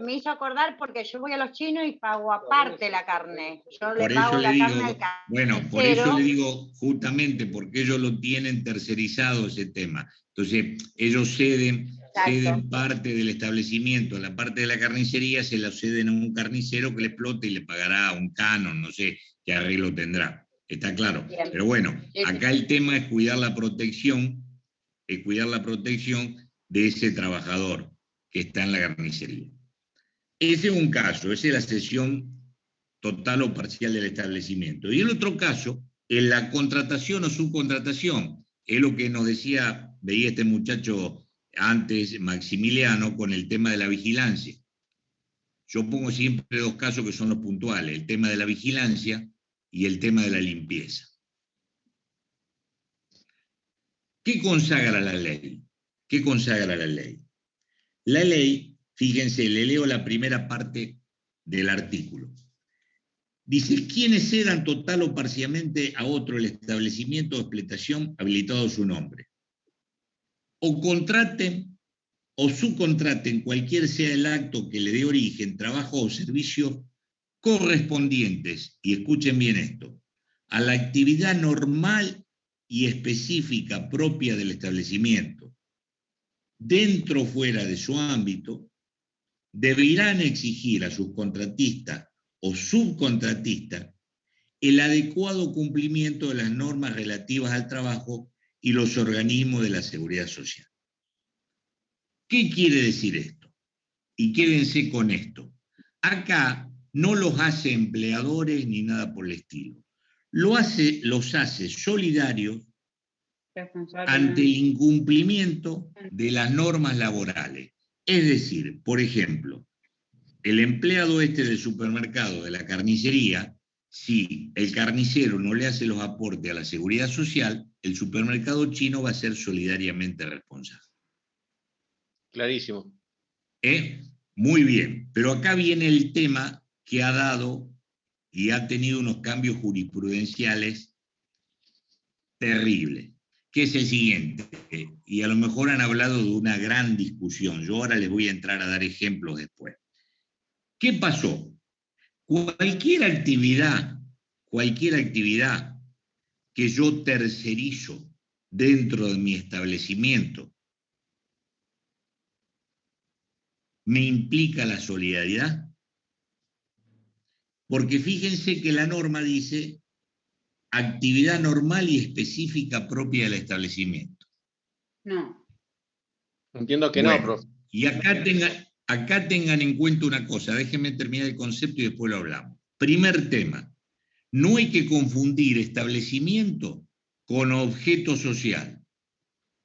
me hizo acordar porque yo voy a los chinos y pago aparte la carne. Yo le pago la carne al carnicero. Bueno, por eso le digo, justamente porque ellos lo tienen tercerizado ese tema. Entonces, ellos ceden parte del establecimiento, la parte de la carnicería se la ceden a un carnicero que le explote y le pagará un canon, no sé qué arreglo tendrá. Está claro. Bien. Pero bueno, acá el tema es cuidar la protección de ese trabajador que está en la carnicería. Ese es un caso, esa es la cesión total o parcial del establecimiento. Y el otro caso es la contratación o subcontratación. Es lo que nos decía, veía este muchacho antes, Maximiliano, con el tema de la vigilancia. Yo pongo siempre dos casos que son los puntuales, el tema de la vigilancia y el tema de la limpieza. ¿Qué consagra la ley? ¿Qué consagra la ley? La ley, fíjense, le leo la primera parte del artículo. Dice, quienes cedan total o parcialmente a otro el establecimiento de explotación habilitado a su nombre, o contraten o subcontraten cualquier sea el acto que le dé origen, trabajo o servicios correspondientes, y escuchen bien esto, a la actividad normal y específica propia del establecimiento, dentro o fuera de su ámbito, deberán exigir a sus contratistas o subcontratistas el adecuado cumplimiento de las normas relativas al trabajo y los organismos de la seguridad social. ¿Qué quiere decir esto? Y quédense con esto. Acá no los hace empleadores ni nada por el estilo. Los hace solidarios ante el incumplimiento de las normas laborales. Es decir, por ejemplo, el empleado del supermercado, de la carnicería, si el carnicero no le hace los aportes a la seguridad social, el supermercado chino va a ser solidariamente responsable. Clarísimo. Muy bien, pero acá viene el tema que ha dado y ha tenido unos cambios jurisprudenciales terribles, que es el siguiente, y a lo mejor han hablado de una gran discusión, yo ahora les voy a entrar a dar ejemplos después. ¿Qué pasó? Cualquier actividad que yo tercerizo dentro de mi establecimiento me implica la solidaridad. Porque fíjense que la norma dice actividad normal y específica propia del establecimiento. No. Entiendo que bueno, no, profe. Y acá tengan en cuenta una cosa, déjenme terminar el concepto y después lo hablamos. Primer tema, no hay que confundir establecimiento con objeto social.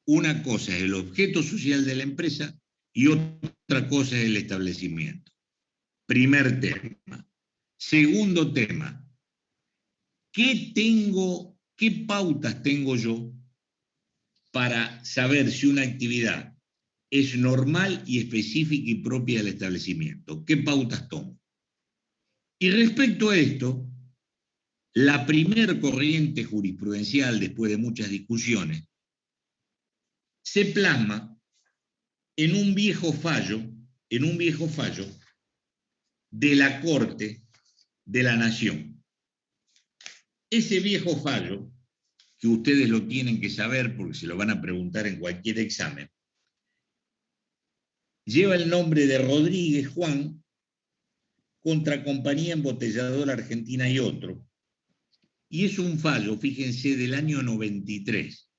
Una cosa es el objeto social de la empresa y otra cosa es el establecimiento. Primer tema. Segundo tema, ¿qué pautas tengo yo para saber si una actividad es normal y específica y propia del establecimiento? ¿Qué pautas tomo? Y respecto a esto, la primer corriente jurisprudencial, después de muchas discusiones, se plasma en un viejo fallo de la Corte de la Nación. Ese viejo fallo, que ustedes lo tienen que saber porque se lo van a preguntar en cualquier examen, lleva el nombre de Rodríguez Juan contra Compañía Embotelladora Argentina y otro, y es un fallo, fíjense, del año 93.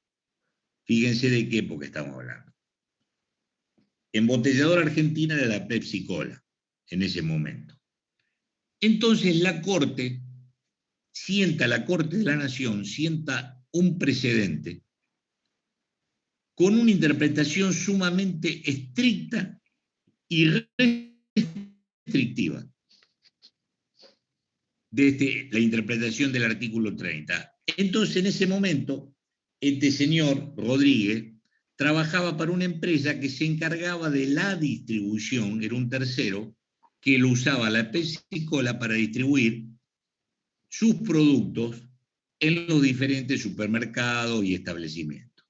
Fíjense de qué época estamos hablando. Embotelladora Argentina era la Pepsi Cola en ese momento. Entonces la Corte de la Nación sienta un precedente con una interpretación sumamente estricta y restrictiva desde la interpretación del artículo 30. Entonces, en ese momento, este señor Rodríguez trabajaba para una empresa que se encargaba de la distribución, era un tercero, que lo usaba la Pepsi Cola para distribuir sus productos en los diferentes supermercados y establecimientos.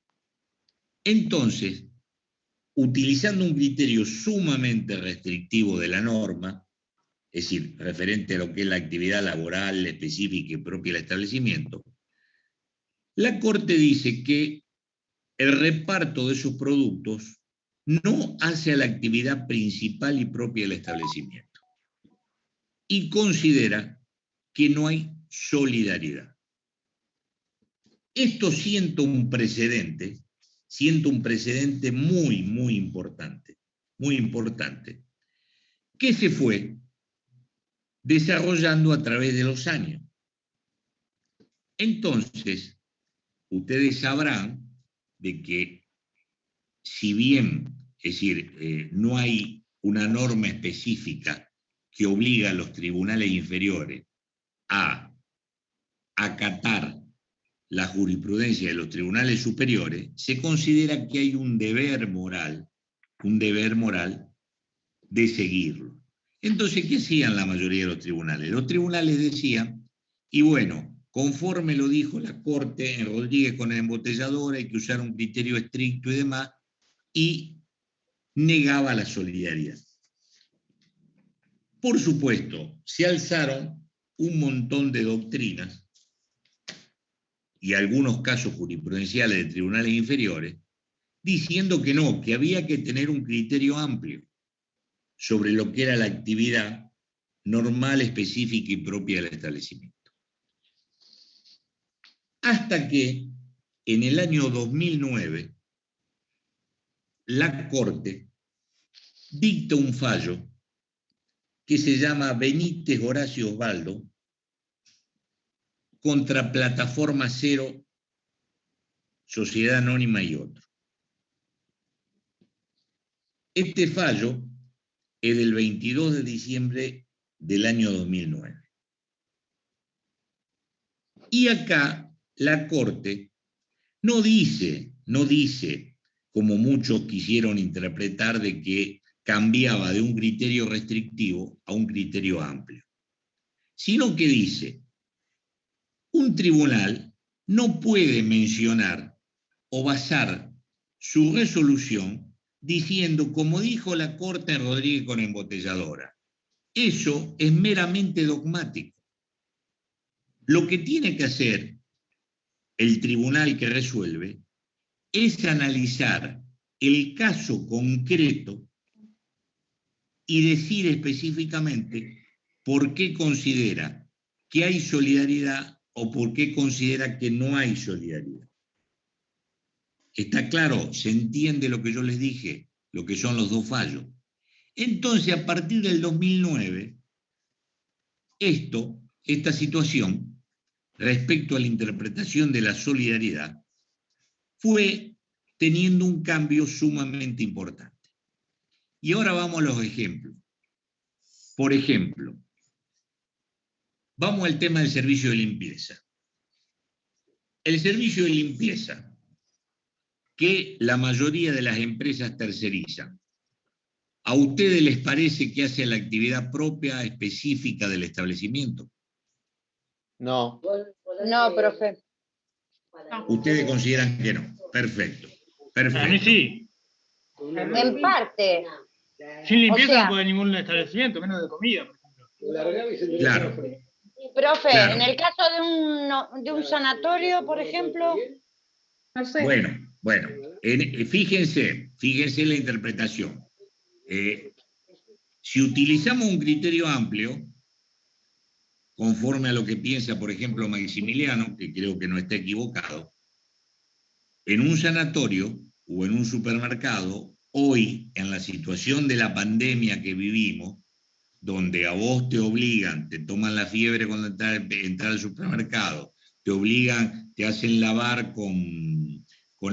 Entonces, utilizando un criterio sumamente restrictivo de la norma, es decir, referente a lo que es la actividad laboral específica y propia del establecimiento, la Corte dice que el reparto de esos productos no hace a la actividad principal y propia del establecimiento y considera que no hay solidaridad. Esto siento un precedente muy, muy importante, que se fue desarrollando a través de los años. Entonces, ustedes sabrán de que si bien, es decir, no hay una norma específica que obliga a los tribunales inferiores a acatar la jurisprudencia de los tribunales superiores, se considera que hay un deber moral de seguirlo. Entonces, ¿qué hacían la mayoría de los tribunales? Los tribunales decían, y bueno, conforme lo dijo la Corte en Rodríguez con el embotellador, hay que usar un criterio estricto y demás, y negaba la solidaridad. Por supuesto, se alzaron un montón de doctrinas y algunos casos jurisprudenciales de tribunales inferiores, diciendo que no, que había que tener un criterio amplio sobre lo que era la actividad normal, específica y propia del establecimiento. Hasta que en el año 2009 la Corte dicta un fallo que se llama Benítez Horacio Osvaldo contra Plataforma Cero, Sociedad Anónima y otro. Este fallo es del 22 de diciembre del año 2009. Y acá la Corte no dice, como muchos quisieron interpretar, de que cambiaba de un criterio restrictivo a un criterio amplio, sino que dice, un tribunal no puede mencionar o basar su resolución diciendo, como dijo la Corte en Rodríguez con embotelladora. Eso es meramente dogmático. Lo que tiene que hacer el tribunal que resuelve es analizar el caso concreto y decir específicamente por qué considera que hay solidaridad o por qué considera que no hay solidaridad. ¿Está claro? ¿Se entiende lo que yo les dije? Lo que son los dos fallos. Entonces, a partir del 2009, esta situación, respecto a la interpretación de la solidaridad, fue teniendo un cambio sumamente importante. Y ahora vamos a los ejemplos. Por ejemplo, vamos al tema del servicio de limpieza. El servicio de limpieza que la mayoría de las empresas tercerizan, ¿a ustedes les parece que hace la actividad propia, específica del establecimiento? No. No, profe. Ustedes consideran que no. Perfecto. A mí sí. En parte. Sin limpieza O sea, no puede ningún establecimiento, menos de comida, por ejemplo. Claro. Profe, Claro. en el caso de un sanatorio, por ejemplo, No sé. Bueno, fíjense en la interpretación. Si utilizamos un criterio amplio, conforme a lo que piensa, por ejemplo, Maximiliano, que creo que no está equivocado, en un sanatorio o en un supermercado, hoy, en la situación de la pandemia que vivimos, donde a vos te obligan, te toman la fiebre cuando entras al supermercado, te obligan, te hacen lavar con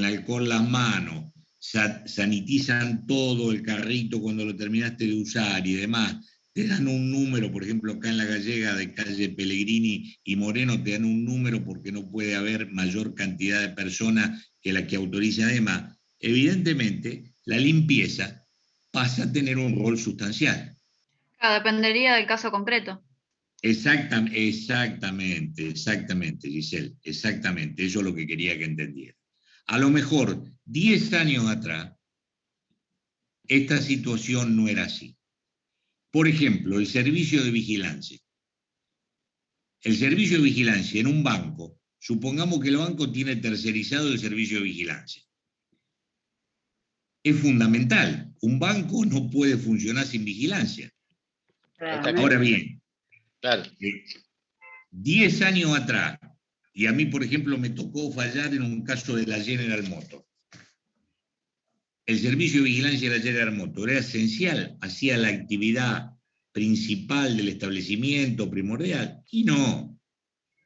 alcohol las manos, sanitizan todo el carrito cuando lo terminaste de usar y demás, te dan un número, por ejemplo, acá en la Gallega de calle Pellegrini y Moreno, te dan un número porque no puede haber mayor cantidad de personas que la que autoriza además. Evidentemente, la limpieza pasa a tener un rol sustancial. Dependería del caso concreto. Exactamente, Giselle, exactamente, eso es lo que quería que entendiera. A lo mejor 10 años atrás, esta situación no era así. Por ejemplo, el servicio de vigilancia. El servicio de vigilancia en un banco, supongamos que el banco tiene tercerizado el servicio de vigilancia. Es fundamental, un banco no puede funcionar sin vigilancia. Ahora bien, Claro. 10 años atrás, y a mí, por ejemplo, me tocó fallar en un caso de la General Motors. El servicio de vigilancia de la General Motors era esencial, hacía la actividad principal del establecimiento, primordial, y no.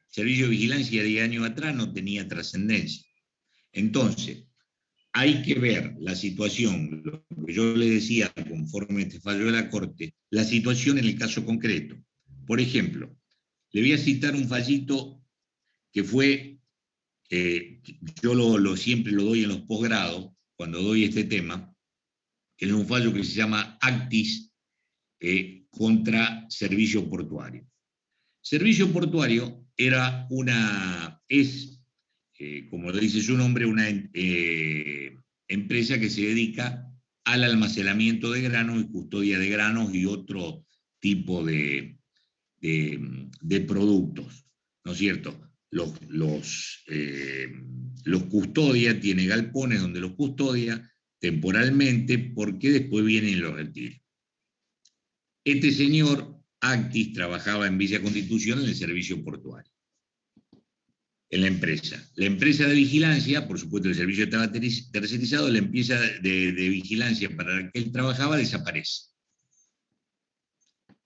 El servicio de vigilancia de 10 años atrás no tenía trascendencia. Entonces, hay que ver la situación, lo que yo le decía conforme este fallo de la Corte, la situación en el caso concreto. Por ejemplo, le voy a citar un fallito que fue, yo siempre lo doy en los posgrados, cuando doy este tema, que es un fallo que se llama Actis contra Servicio Portuario. Servicio Portuario es, como dice su nombre, una empresa que se dedica al almacenamiento de granos y custodia de granos y otro tipo de productos, ¿no es cierto? Los custodia, tiene galpones donde los custodia temporalmente porque después vienen y los retiran. Este señor Actis trabajaba en Villa Constitución en el servicio portuario, en la empresa. La empresa de vigilancia, por supuesto el servicio estaba tercerizado, la empresa de vigilancia para la que él trabajaba desaparece.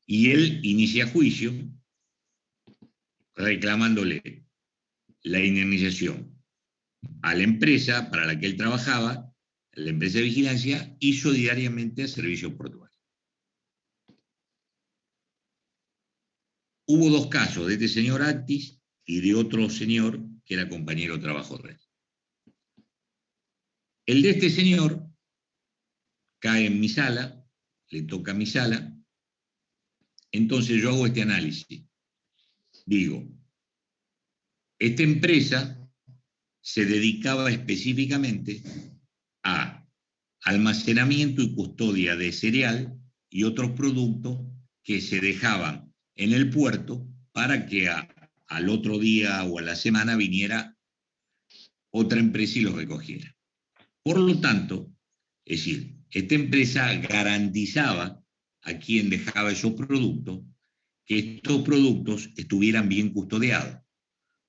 Y él inicia juicio reclamándole la indemnización a la empresa para la que él trabajaba, la empresa de vigilancia, y solidariamente al servicio portuario. Hubo dos casos, de este señor Actis y de otro señor que era compañero de trabajo de él. El de este señor cae en mi sala, le toca a mi sala, entonces yo hago este análisis. Digo, esta empresa se dedicaba específicamente a almacenamiento y custodia de cereal y otros productos que se dejaban en el puerto para que al otro día o a la semana viniera otra empresa y los recogiera. Por lo tanto, es decir, esta empresa garantizaba a quien dejaba esos productos que estos productos estuvieran bien custodiados.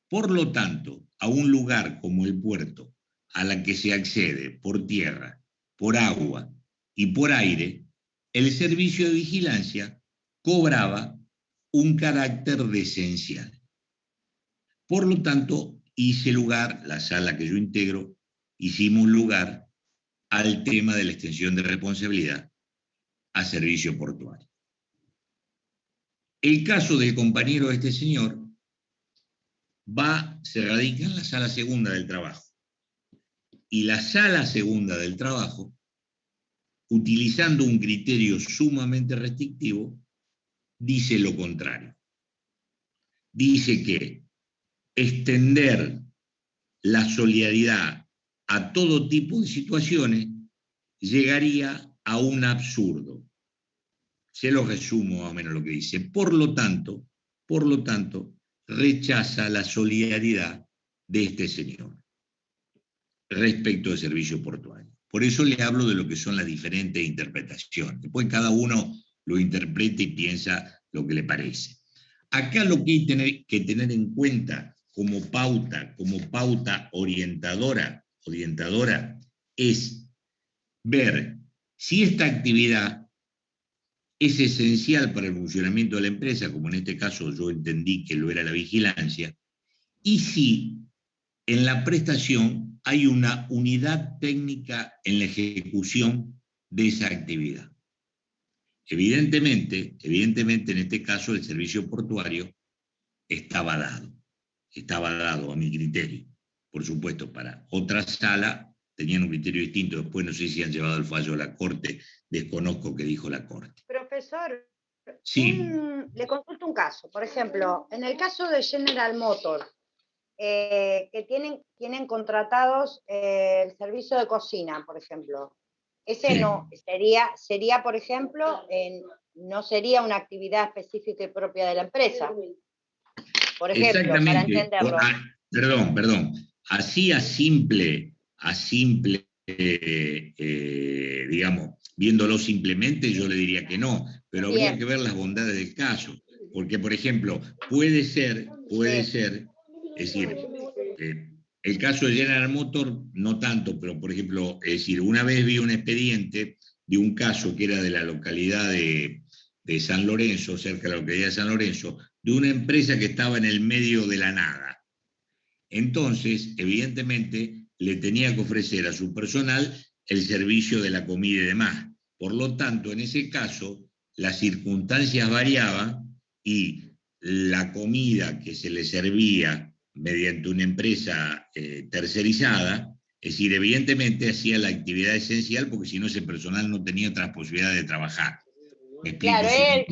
Por lo tanto, a un lugar como el puerto, a la que se accede por tierra, por agua y por aire, el servicio de vigilancia cobraba un carácter de esencial. Por lo tanto, hice lugar, la sala que yo integro, hicimos lugar al tema de la extensión de responsabilidad a servicio portuario. El caso del compañero de este señor se radica en la sala segunda del trabajo. Y la sala segunda del trabajo, utilizando un criterio sumamente restrictivo, dice lo contrario. Dice que extender la solidaridad a todo tipo de situaciones llegaría a un absurdo. Se lo resumo más o menos lo que dice. Por lo tanto, rechaza la solidaridad de este señor respecto del servicio portuario. Por eso le hablo de lo que son las diferentes interpretaciones. Después cada uno lo interpreta y piensa lo que le parece. Acá lo que hay que tener en cuenta como pauta orientadora, es ver si esta actividad es esencial para el funcionamiento de la empresa, como en este caso yo entendí que lo era la vigilancia, y si en la prestación hay una unidad técnica en la ejecución de esa actividad. Evidentemente, en este caso el servicio portuario estaba dado a mi criterio. Por supuesto, para otra sala tenían un criterio distinto, después no sé si han llevado el fallo a la Corte, desconozco qué dijo la Corte. Profesor, sí. Le consulto un caso, por ejemplo, en el caso de General Motors, que tienen contratados el servicio de cocina, por ejemplo. Ese sí. No, sería, por ejemplo, no sería una actividad específica y propia de la empresa. Por ejemplo, para entenderlo. Perdón. Así a simple, digamos, viéndolo simplemente, yo le diría que no, pero Bien. habría que ver las bondades del caso. Porque, por ejemplo, puede ser, es decir, el caso de General Motors, no tanto, pero por ejemplo, es decir, una vez vi un expediente de un caso que era de la localidad de San Lorenzo, cerca de la localidad de San Lorenzo, de una empresa que estaba en el medio de la nada. Entonces, evidentemente, le tenía que ofrecer a su personal el servicio de la comida y demás. Por lo tanto, en ese caso, las circunstancias variaban y la comida que se le servía mediante una empresa tercerizada, es decir, evidentemente hacía la actividad esencial porque si no ese personal no tenía otras posibilidades de trabajar. Claro, es el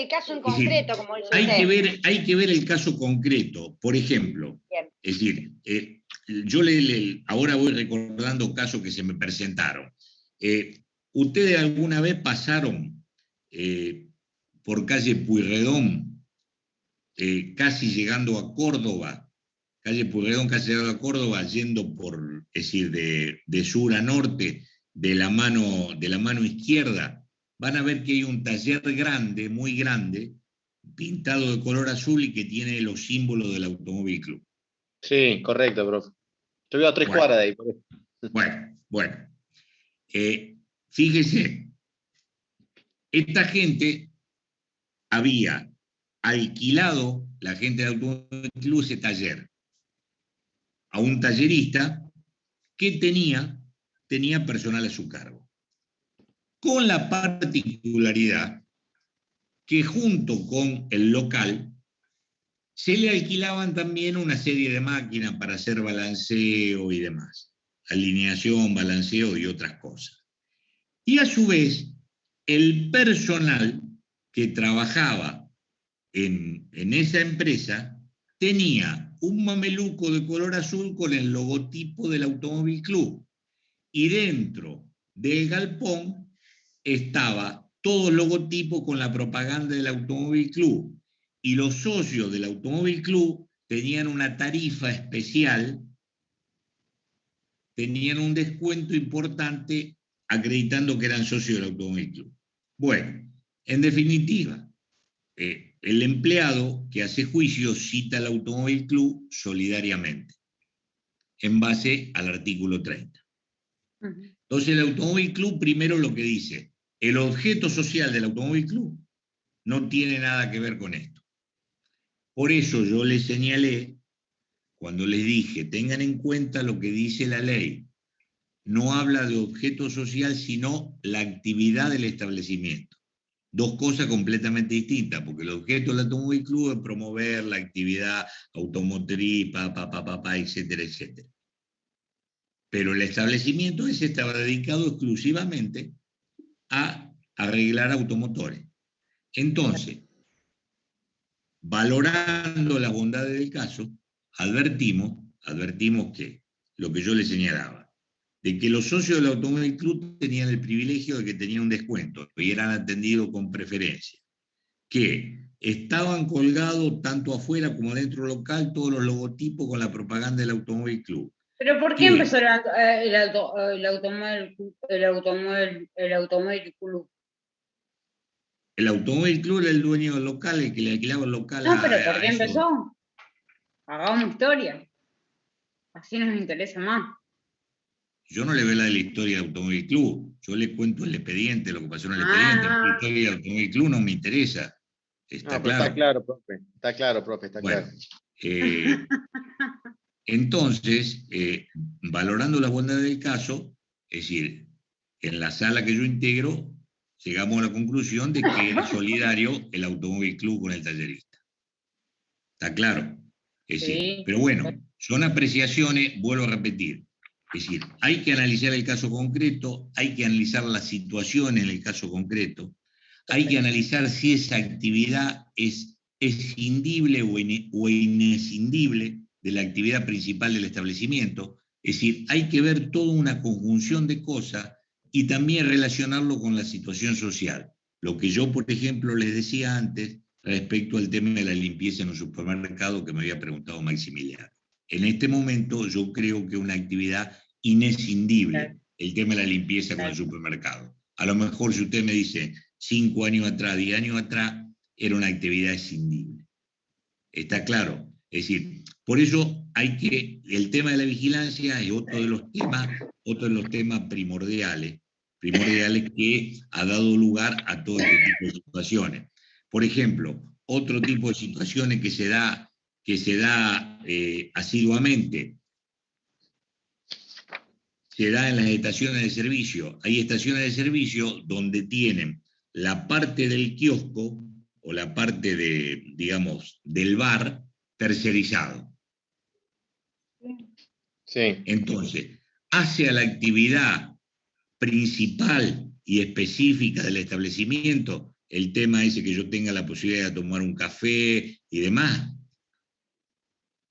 caso en concreto, como dice usted. Hay que ver el caso concreto. Por ejemplo, bien. Es decir, yo ahora voy recordando casos que se me presentaron. ¿Ustedes alguna vez pasaron por calle Pueyrredón, casi llegando a Córdoba? Calle Pueyrredón, casi llegando a Córdoba, yendo es decir, de sur a norte, de la mano izquierda, van a ver que hay un taller grande, muy grande, pintado de color azul y que tiene los símbolos del Automóvil Club. Sí, correcto, profe. Yo vivo a 3 cuadras de ahí. Por eso. Bueno. Fíjese, esta gente había alquilado, la gente del Automóvil Club, ese taller a un tallerista que tenía personal a su cargo. Con la particularidad que junto con el local se le alquilaban también una serie de máquinas para hacer balanceo y demás, alineación, balanceo y otras cosas. Y a su vez, el personal que trabajaba en esa empresa tenía un mameluco de color azul con el logotipo del Automóvil Club. Y dentro del galpón estaba todo el logotipo con la propaganda del Automóvil Club. Y los socios del Automóvil Club tenían una tarifa especial, tenían un descuento importante acreditando que eran socios del Automóvil Club. Bueno, en definitiva, el empleado que hace juicio cita al Automóvil Club solidariamente, en base al artículo 30. Entonces el Automóvil Club primero lo que dice, el objeto social del Automóvil Club no tiene nada que ver con esto. Por eso yo les señalé, cuando les dije, tengan en cuenta lo que dice la ley, no habla de objeto social, sino la actividad del establecimiento. dos cosas completamente distintas, porque el objeto del Automóvil Club es promover la actividad automotriz, etcétera, etcétera. Pero el establecimiento ese estaba dedicado exclusivamente a arreglar automotores. Entonces, valorando las bondades del caso, advertimos que lo que yo le señalaba, de que los socios del Automóvil Club tenían el privilegio de que tenían un descuento y eran atendidos con preferencia, que estaban colgados tanto afuera como dentro del local todos los logotipos con la propaganda del Automóvil Club. ¿Pero por qué ¿Qué? empezó el Automóvil Club? El Automóvil Club era el dueño del local, el que le alquilaba el local No, pero ¿por qué esos. empezó? Hagamos historia. Así nos interesa más. Yo no le veo la de la historia del Automóvil Club, yo le cuento el expediente, lo que pasó en el expediente. La historia del Automóvil Club no me interesa. Está claro. Está claro, profe. Está claro, profe, está Bueno, claro. Entonces, valorando las bondades del caso, es decir, en la sala que yo integro, llegamos a la conclusión de que era solidario el Automóvil Club con el tallerista. ¿Está claro? Es decir, Sí. pero bueno, son apreciaciones, vuelvo a repetir. Es decir, hay que analizar el caso concreto, hay que analizar la situación en el caso concreto, hay que analizar si esa actividad es escindible o inescindible de la actividad principal del establecimiento. Es decir, hay que ver toda una conjunción de cosas y también relacionarlo con la situación social. Lo que yo, por ejemplo, les decía antes respecto al tema de la limpieza en un supermercado que me había preguntado Maximiliano. En este momento yo creo que es una actividad inescindible, el tema de la limpieza con el supermercado. A lo mejor si usted me dice 5 años atrás, 10 años atrás, era una actividad escindible. ¿Está claro? Es decir, por eso el tema de la vigilancia es otro de los temas primordiales que ha dado lugar a todo este tipo de situaciones. Por ejemplo, otro tipo de situaciones que se da asiduamente, se da en las estaciones de servicio. Hay estaciones de servicio donde tienen la parte del kiosco o la parte del bar tercerizado. Sí. Entonces, hacia la actividad principal y específica del establecimiento, el tema ese que yo tenga la posibilidad de tomar un café y demás,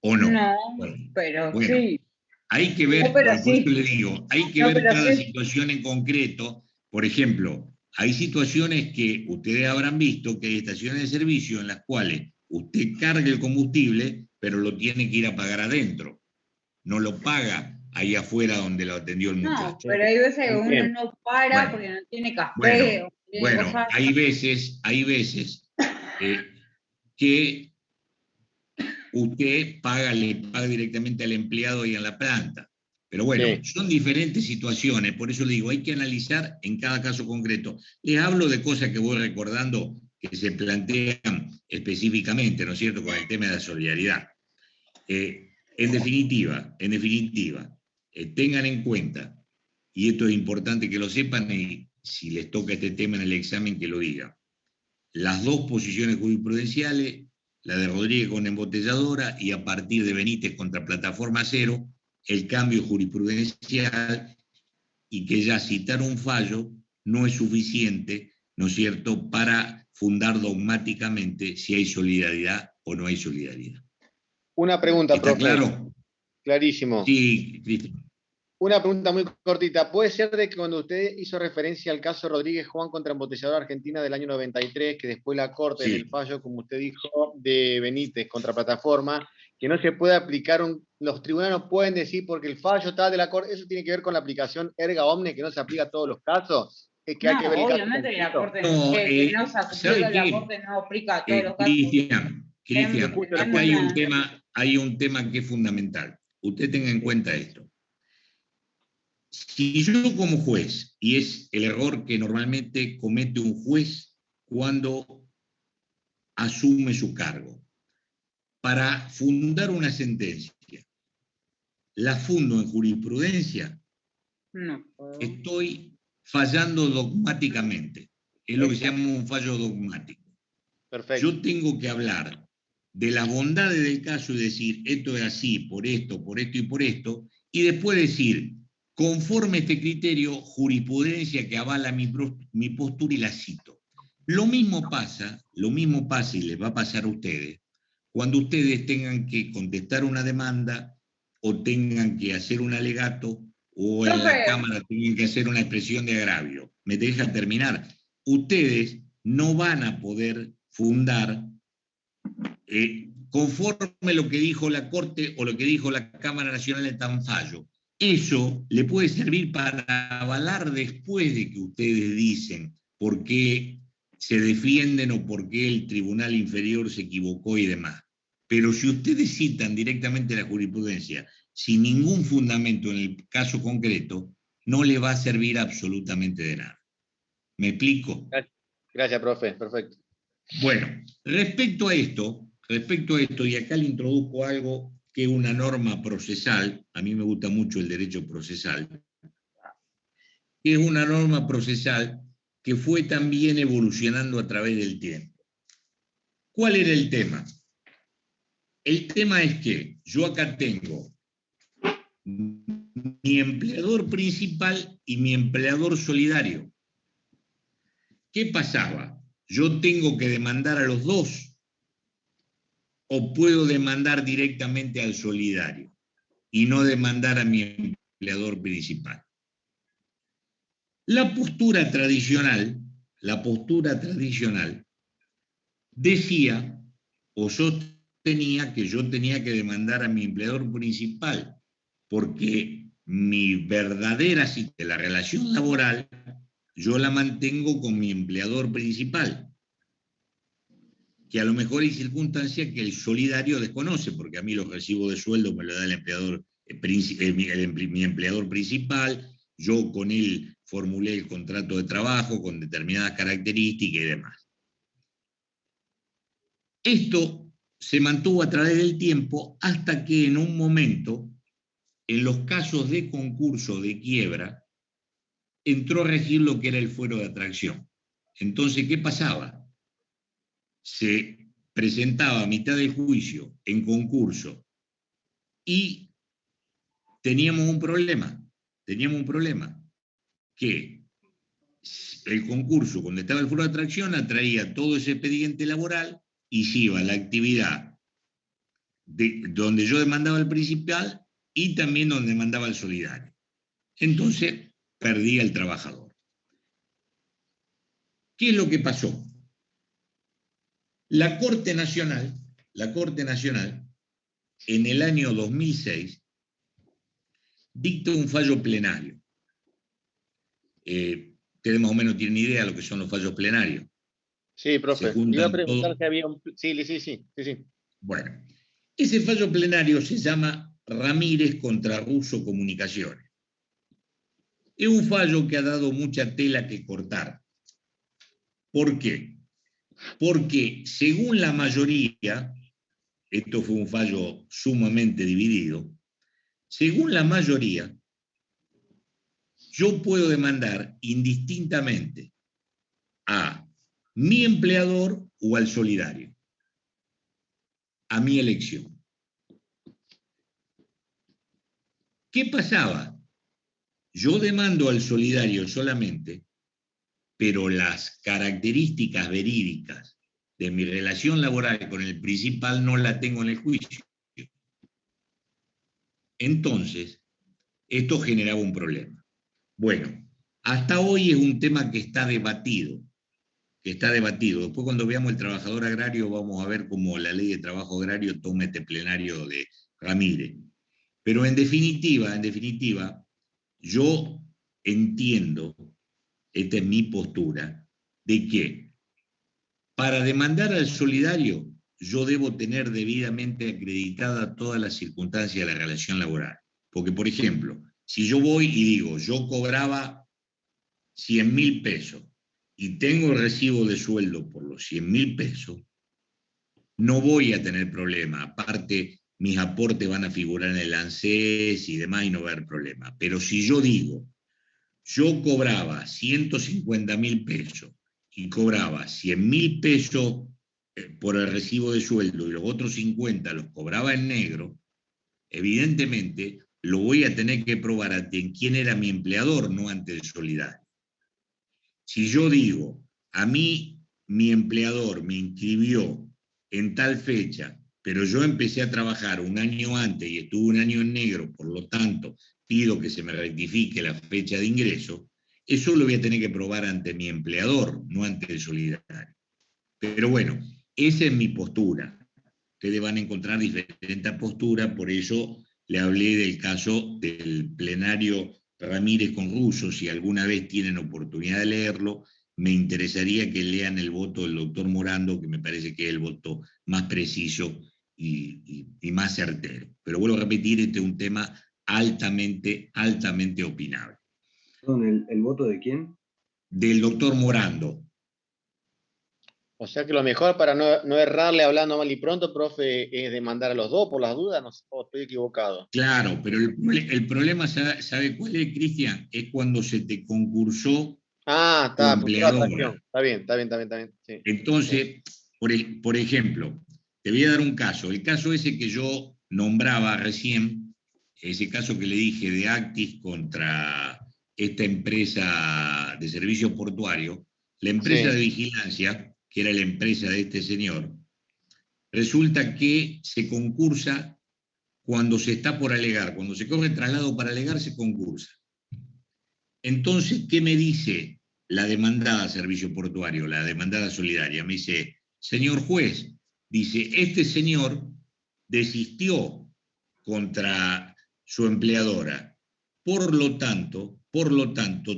¿o no? No, bueno, pero sí. Hay que ver, por eso le digo, hay que ver cada situación en concreto. Por ejemplo, hay situaciones que ustedes habrán visto que hay estaciones de servicio en las cuales usted carga el combustible, pero lo tiene que ir a pagar adentro. No lo paga ahí afuera donde lo atendió el muchacho. No, pero hay veces que uno no para porque no tiene café. Bueno, hay veces que usted le paga directamente al empleado y en la planta. Pero bueno, son diferentes situaciones, por eso le digo, hay que analizar en cada caso concreto. Les hablo de cosas que voy recordando que se plantean específicamente, ¿no es cierto?, con el tema de la solidaridad. En definitiva, tengan en cuenta, y esto es importante que lo sepan, y si les toca este tema en el examen que lo digan, las dos posiciones jurisprudenciales, la de Rodríguez con embotelladora y a partir de Benítez contra Plataforma Cero, el cambio jurisprudencial, y que ya citar un fallo no es suficiente, ¿no es cierto?, para fundar dogmáticamente si hay solidaridad o no hay solidaridad. Una pregunta, ¿Está profe. claro? Clarísimo. Sí, Cristian. Una pregunta muy cortita. ¿Puede ser de que cuando usted hizo referencia al caso Rodríguez Juan contra Embotelladora Argentina del año 93, que después la Corte en el fallo, como usted dijo, de Benítez contra Plataforma, que no se puede aplicar, los tribunales no pueden decir porque el fallo está de la Corte, eso tiene que ver con la aplicación erga omnes, que no se aplica a todos los casos? Es que hay que ver el obviamente que la Corte no se aplica, la Corte no aplica a todos los casos. Cristian, hay un tema que es fundamental. Usted tenga en cuenta esto. Si yo como juez, y es el error que normalmente comete un juez cuando asume su cargo, para fundar una sentencia, la fundo en jurisprudencia, estoy fallando dogmáticamente. es lo que se llama un fallo dogmático. Perfecto. Yo tengo que hablar de las bondades del caso y decir, esto es así, por esto y por esto, y después decir, conforme a este criterio, jurisprudencia que avala mi postura y la cito. Lo mismo pasa y les va a pasar a ustedes, cuando ustedes tengan que contestar una demanda o tengan que hacer un alegato o en la Cámara tengan que hacer una expresión de agravio. ¿Me deja terminar? Ustedes no van a poder fundar conforme a lo que dijo la Corte o lo que dijo la Cámara Nacional de tan fallo. Eso le puede servir para avalar después de que ustedes dicen por qué se defienden o por qué el tribunal inferior se equivocó y demás. Pero si ustedes citan directamente la jurisprudencia sin ningún fundamento en el caso concreto, no le va a servir absolutamente de nada. ¿Me explico? Gracias, profe. Perfecto. Bueno, respecto a esto, y acá le introduzco algo que es una norma procesal, a mí me gusta mucho el derecho procesal, que es una norma procesal que fue también evolucionando a través del tiempo. ¿Cuál era el tema? El tema es que yo acá tengo mi empleador principal y mi empleador solidario. ¿Qué pasaba? ¿Yo tengo que demandar a los dos o puedo demandar directamente al solidario y no demandar a mi empleador principal? La postura tradicional decía o sostenía que yo tenía que demandar a mi empleador principal porque mi verdadera de la relación laboral yo la mantengo con mi empleador principal, que a lo mejor hay circunstancias que el solidario desconoce, porque a mí los recibos de sueldo me lo da el empleador, mi empleador principal, yo con él formulé el contrato de trabajo con determinadas características y demás. Esto se mantuvo a través del tiempo hasta que en un momento, en los casos de concurso de quiebra, entró a regir lo que era el fuero de atracción. Entonces, ¿qué pasaba? Se presentaba a mitad del juicio en concurso y teníamos un problema, que el concurso, cuando estaba el fuero de atracción, atraía todo ese expediente laboral y se iba a la actividad donde yo demandaba al principal y también donde demandaba al solidario. Entonces, perdía el trabajador. ¿Qué es lo que pasó? La Corte Nacional, en el año 2006, dicta un fallo plenario. Ustedes más o menos tienen idea de lo que son los fallos plenarios. Sí, profe. Iba a preguntar si había un... Sí. Bueno, ese fallo plenario se llama Ramírez contra Russo Comunicaciones. Es un fallo que ha dado mucha tela que cortar. ¿Por qué? Porque según la mayoría, esto fue un fallo sumamente dividido, según la mayoría, yo puedo demandar indistintamente a mi empleador o al solidario, a mi elección. ¿Qué pasaba? Yo demando al solidario solamente, pero las características verídicas de mi relación laboral con el principal no la tengo en el juicio. Entonces, esto generaba un problema. Bueno, hasta hoy es un tema que está debatido. Después, cuando veamos el trabajador agrario, vamos a ver cómo la ley de trabajo agrario toma este plenario de Ramírez. Pero en definitiva, yo entiendo, esta es mi postura, de que para demandar al solidario yo debo tener debidamente acreditada todas las circunstancias de la relación laboral. Porque, por ejemplo, si yo voy y digo, yo cobraba 100.000 pesos y tengo el recibo de sueldo por los 100.000 pesos, no voy a tener problema. Aparte, mis aportes van a figurar en el ANSES y demás y no va a haber problema. Pero si yo digo, yo cobraba 150.000 pesos y cobraba 100.000 pesos por el recibo de sueldo y los otros 50 los cobraba en negro, evidentemente lo voy a tener que probar ante quién era mi empleador, no ante el solidario. Si yo digo, a mí mi empleador me inscribió en tal fecha, pero yo empecé a trabajar un año antes y estuve un año en negro, por lo tanto pido que se me rectifique la fecha de ingreso, eso lo voy a tener que probar ante mi empleador, no ante el solidario. Pero bueno, esa es mi postura. Ustedes van a encontrar diferentes posturas, por eso le hablé del caso del plenario Ramírez con Russo. Si alguna vez tienen oportunidad de leerlo, me interesaría que lean el voto del doctor Morando, que me parece que es el voto más preciso y más certero. Pero vuelvo a repetir, este es un tema altamente opinable. Perdón, ¿el voto de quién? Del doctor Morando. O sea que lo mejor para no errarle hablando mal y pronto, profe, es demandar a los dos por las dudas, no, o estoy equivocado. Claro, pero el problema, ¿sabe cuál es, Cristian? Es cuando se te concursó tu empleadora. Está bien. Sí. Entonces, por ejemplo, te voy a dar un caso. El caso ese que yo nombraba recién, ese caso que le dije de Actis contra esta empresa de servicios portuarios, la empresa de vigilancia, que era la empresa de este señor, resulta que se concursa cuando se está por alegar, cuando se corre traslado para alegar, se concursa. Entonces, ¿qué me dice la demandada servicio portuario, la demandada solidaria? Me dice, señor juez, dice, este señor desistió contra su empleadora. Por lo tanto,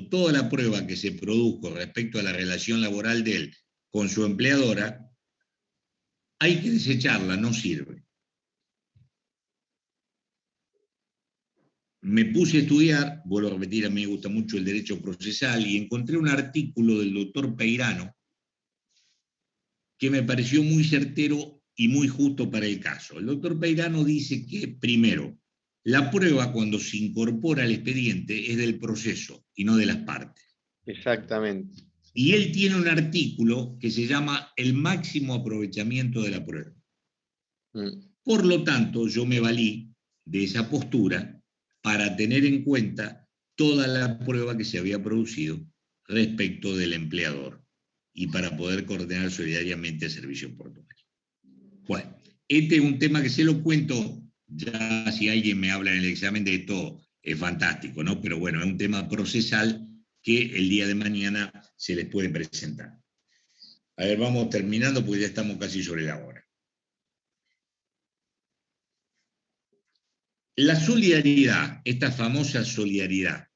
toda la prueba que se produjo respecto a la relación laboral de él con su empleadora, hay que desecharla, no sirve. Me puse a estudiar, vuelvo a repetir, a mí me gusta mucho el derecho procesal, y encontré un artículo del doctor Peirano que me pareció muy certero y muy justo para el caso. El doctor Peirano dice que, primero, la prueba cuando se incorpora al expediente es del proceso y no de las partes. Exactamente. Y él tiene un artículo que se llama El máximo aprovechamiento de la prueba. Por lo tanto, yo me valí de esa postura para tener en cuenta toda la prueba que se había producido respecto del empleador y para poder coordinar solidariamente el servicio portuario. Bueno, este es un tema que se lo cuento, ya si alguien me habla en el examen de esto, es fantástico, ¿no? Pero bueno, es un tema procesal que el día de mañana se les puede presentar. A ver, vamos terminando porque ya estamos casi sobre la hora. La solidaridad, esta famosa solidaridad,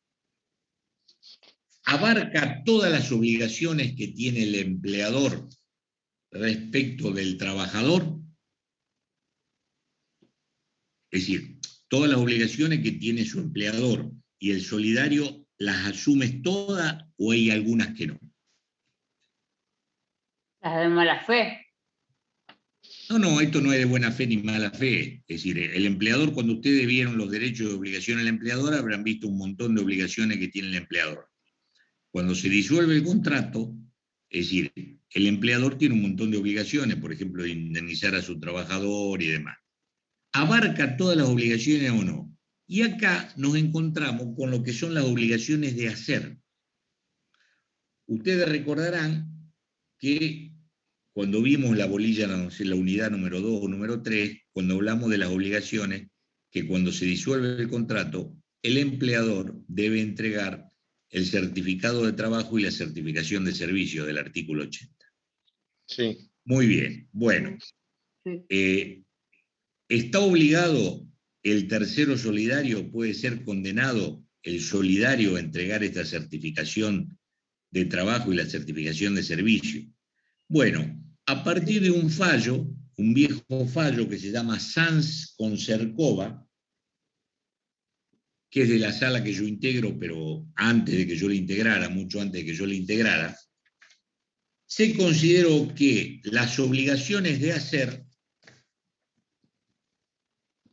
abarca todas las obligaciones que tiene el empleador respecto del trabajador. Es decir, todas las obligaciones que tiene su empleador y el solidario, ¿las asumes todas o hay algunas que no? Las de mala fe. No, esto no es de buena fe ni mala fe. Es decir, el empleador, cuando ustedes vieron los derechos y obligaciones del empleador, habrán visto un montón de obligaciones que tiene el empleador. Cuando se disuelve el contrato, es decir, el empleador tiene un montón de obligaciones, por ejemplo, de indemnizar a su trabajador y demás. ¿Abarca todas las obligaciones o no? Y acá nos encontramos con lo que son las obligaciones de hacer. Ustedes recordarán que cuando vimos la bolilla, no sé, la unidad número 2 o número 3, cuando hablamos de las obligaciones, que cuando se disuelve el contrato, el empleador debe entregar el certificado de trabajo y la certificación de servicio del artículo 80. Sí. Muy bien, bueno. ¿Está obligado el tercero solidario, puede ser condenado el solidario a entregar esta certificación de trabajo y la certificación de servicio? Bueno, a partir de un fallo, un viejo fallo que se llama Sanz con Cercova, que es de la sala que yo integro, pero antes de que yo la integrara, mucho antes de que yo la integrara, se consideró que las obligaciones de hacer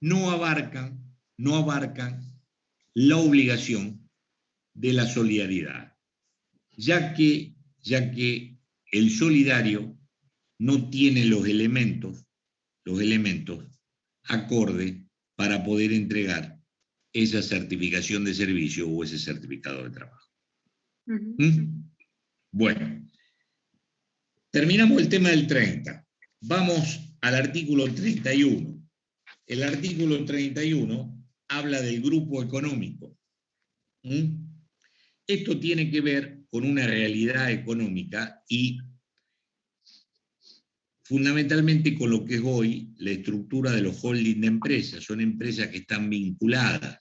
no abarcan la obligación de la solidaridad, ya que el solidario no tiene los elementos acorde para poder entregar esa certificación de servicio o ese certificado de trabajo. Bueno, terminamos el tema del 30. Vamos al artículo 31. El artículo 31 habla del grupo económico. Esto tiene que ver con una realidad económica y fundamentalmente con lo que es hoy la estructura de los holding de empresas. Son empresas que están vinculadas.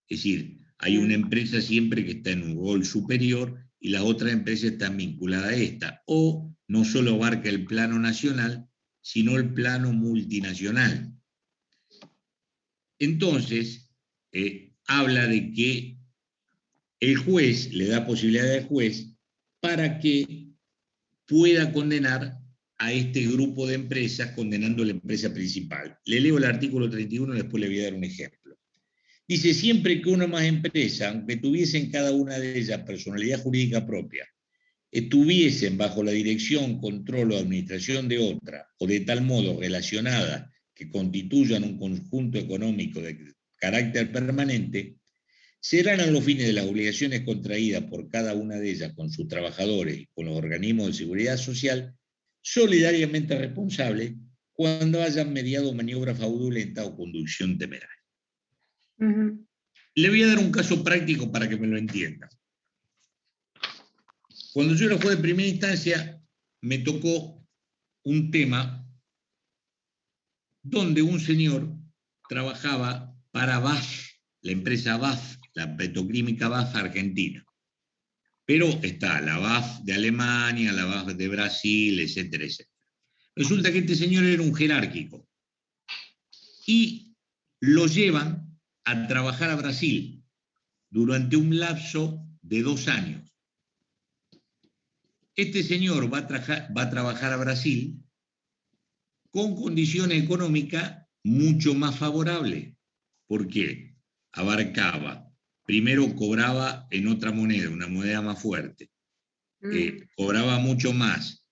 Es decir, hay una empresa siempre que está en un rol superior y las otras empresas están vinculadas a esta. O no solo abarca el plano nacional, sino el plano multinacional. Entonces, habla de que el juez le da posibilidad al juez para que pueda condenar a este grupo de empresas, condenando a la empresa principal. Le leo el artículo 31 y después le voy a dar un ejemplo. Dice, siempre que una o más empresa, aunque tuviesen cada una de ellas personalidad jurídica propia, estuviesen bajo la dirección, control o administración de otra, o de tal modo relacionadas que constituyan un conjunto económico de carácter permanente, serán a los fines de las obligaciones contraídas por cada una de ellas con sus trabajadores y con los organismos de seguridad social, solidariamente responsables cuando hayan mediado maniobra fraudulenta o conducción temeraria. Le voy a dar un caso práctico para que me lo entiendan. Cuando yo era juez de primera instancia, me tocó un tema donde un señor trabajaba para BASF, la empresa BASF, la petroquímica BASF argentina. Pero está la BASF de Alemania, la BASF de Brasil, etcétera, etcétera. Resulta que este señor era un jerárquico. Y lo llevan a trabajar a Brasil durante un lapso de 2 años. Este señor va a trabajar a Brasil con condiciones económicas mucho más favorables. ¿Por qué? Abarcaba, primero cobraba en otra moneda, una moneda más fuerte, cobraba mucho más,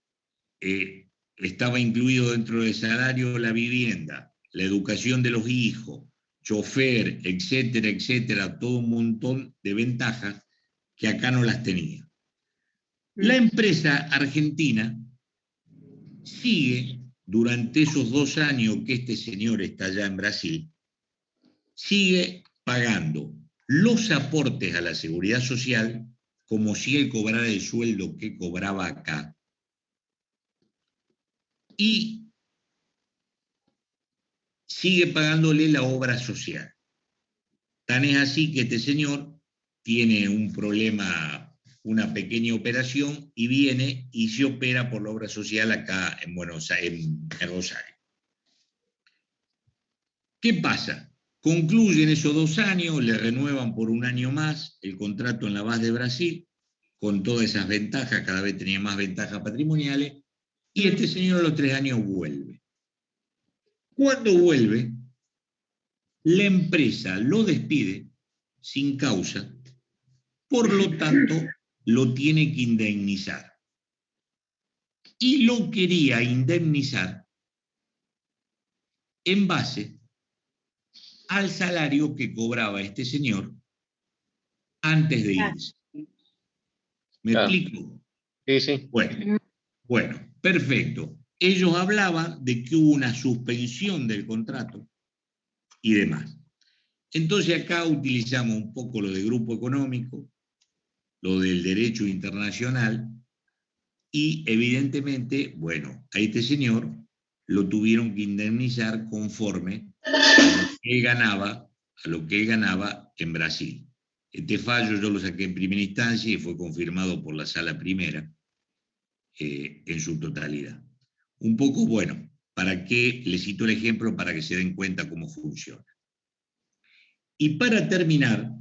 estaba incluido dentro del salario la vivienda, la educación de los hijos, chofer, etcétera, etcétera, todo un montón de ventajas que acá no las tenía. La empresa argentina sigue, durante esos 2 años que este señor está allá en Brasil, sigue pagando los aportes a la seguridad social como si él cobrara el sueldo que cobraba acá. Y sigue pagándole la obra social. Tan es así que este señor tiene un problema, una pequeña operación, y viene y se opera por la obra social acá en Rosario. ¿Qué pasa? Concluyen esos 2 años, le renuevan por 1 año más el contrato en la BASF de Brasil, con todas esas ventajas, cada vez tenía más ventajas patrimoniales, y este señor a los 3 años vuelve. Cuando vuelve, la empresa lo despide sin causa, por lo tanto, lo tiene que indemnizar. Y lo quería indemnizar en base al salario que cobraba este señor antes de irse. ¿Me explico? Sí, sí. Bueno, perfecto. Ellos hablaban de que hubo una suspensión del contrato y demás. Entonces acá utilizamos un poco lo de grupo económico, lo del derecho internacional, y evidentemente, bueno, a este señor lo tuvieron que indemnizar conforme a lo que él ganaba en Brasil. Este fallo yo lo saqué en primera instancia y fue confirmado por la Sala Primera en su totalidad. Un poco, bueno, para que les cito el ejemplo para que se den cuenta cómo funciona. Y para terminar,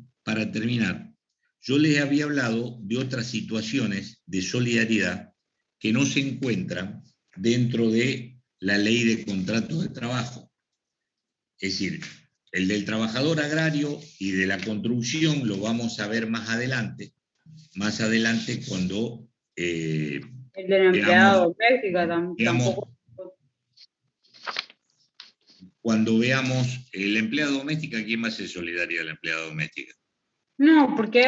yo les había hablado de otras situaciones de solidaridad que no se encuentran dentro de la ley de contratos de trabajo. Es decir, el del trabajador agrario y de la construcción lo vamos a ver más adelante cuando El de la empleada doméstica digamos, tampoco. cuando veamos la empleada doméstica, ¿quién más es solidaria de la empleada doméstica? No, porque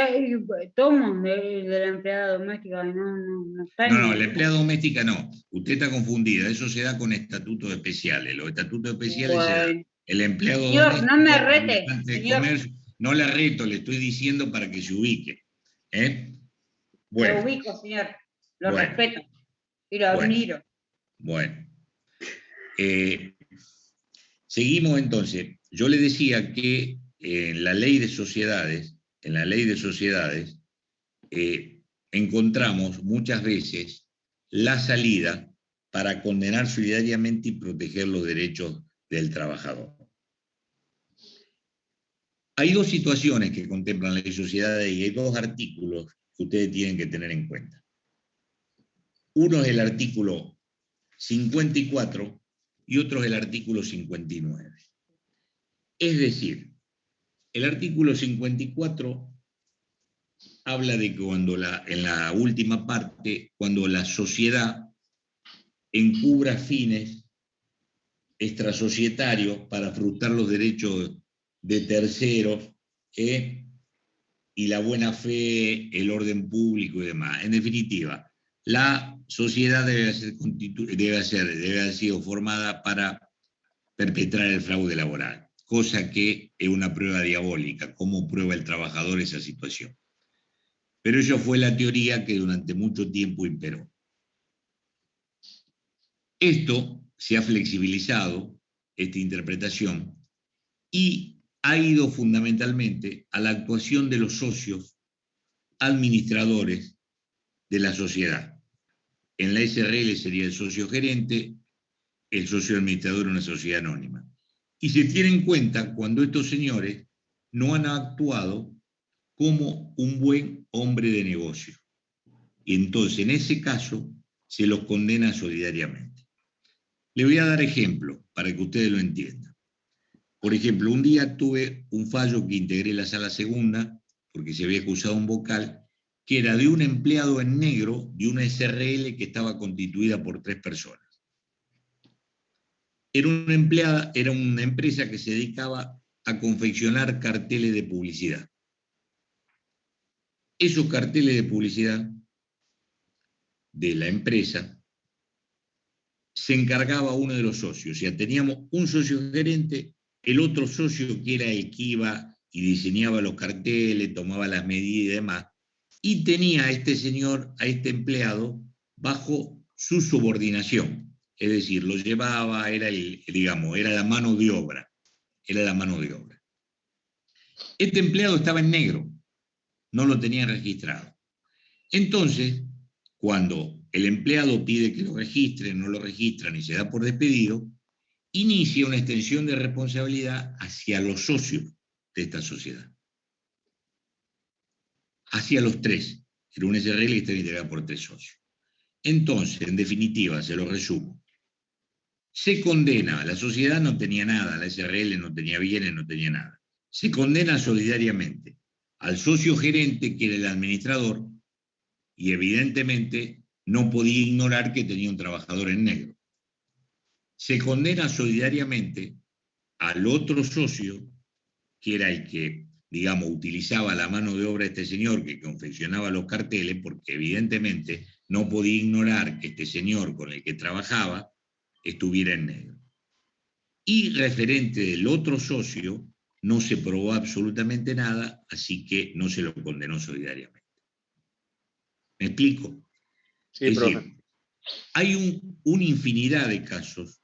toman de la empleada doméstica y no está No, la empleada doméstica no. Usted está confundida. Eso se da con estatutos especiales. Los estatutos especiales se dan. El empleado señor, doméstico, no me el rete, habitante de señor. comercio. No la reto, le estoy diciendo para que se ubique. Bueno, Lo ubico, señor. Lo bueno, respeto. Y lo bueno. admiro. Bueno. Seguimos entonces. Yo le decía que en la ley de sociedades, encontramos muchas veces la salida para condenar solidariamente y proteger los derechos del trabajador. Hay dos situaciones que contemplan la ley de sociedades y hay dos artículos que ustedes tienen que tener en cuenta. Uno es el artículo 54 y otro es el artículo 59. Es decir, el artículo 54 habla de que en la última parte, cuando la sociedad encubra fines extrasocietarios para frustrar los derechos de terceros y la buena fe, el orden público y demás. En definitiva, la sociedad debe haber sido formada para perpetrar el fraude laboral, cosa que es una prueba diabólica. ¿Cómo prueba el trabajador esa situación? Pero eso fue la teoría que durante mucho tiempo imperó. Esto se ha flexibilizado, esta interpretación, y ha ido fundamentalmente a la actuación de los socios administradores de la sociedad. En la SRL sería el socio gerente, el socio administrador una sociedad anónima. Y se tiene en cuenta cuando estos señores no han actuado como un buen hombre de negocio. Y entonces, en ese caso, se los condena solidariamente. Le voy a dar ejemplo para que ustedes lo entiendan. Por ejemplo, un día tuve un fallo que integré la sala segunda, porque se había acusado un vocal, que era de un empleado en negro de una SRL que estaba constituida por 3 personas. Era una empresa que se dedicaba a confeccionar carteles de publicidad. Esos carteles de publicidad de la empresa se encargaba uno de los socios. O sea, teníamos un socio gerente, el otro socio que era el que iba y diseñaba los carteles, tomaba las medidas y demás, y tenía a este señor, a este empleado, bajo su subordinación. Es decir, lo llevaba, era la mano de obra. Era la mano de obra. Este empleado estaba en negro, no lo tenían registrado. Entonces, cuando el empleado pide que lo registren, no lo registran y se da por despedido, inicia una extensión de responsabilidad hacia los socios de esta sociedad. Hacia los 3. Era un SRL que estaba integrado por 3 socios. Entonces, en definitiva, se lo resumo. Se condena, la sociedad no tenía nada, la SRL no tenía bienes, no tenía nada. Se condena solidariamente al socio gerente, que era el administrador, y evidentemente no podía ignorar que tenía un trabajador en negro. Se condena solidariamente al otro socio, que era el que, digamos, utilizaba la mano de obra de este señor que confeccionaba los carteles, porque evidentemente no podía ignorar que este señor con el que trabajaba estuviera en negro. Y referente del otro socio, no se probó absolutamente nada, así que no se lo condenó solidariamente. ¿Me explico? Sí, es profe. decir, hay una infinidad de casos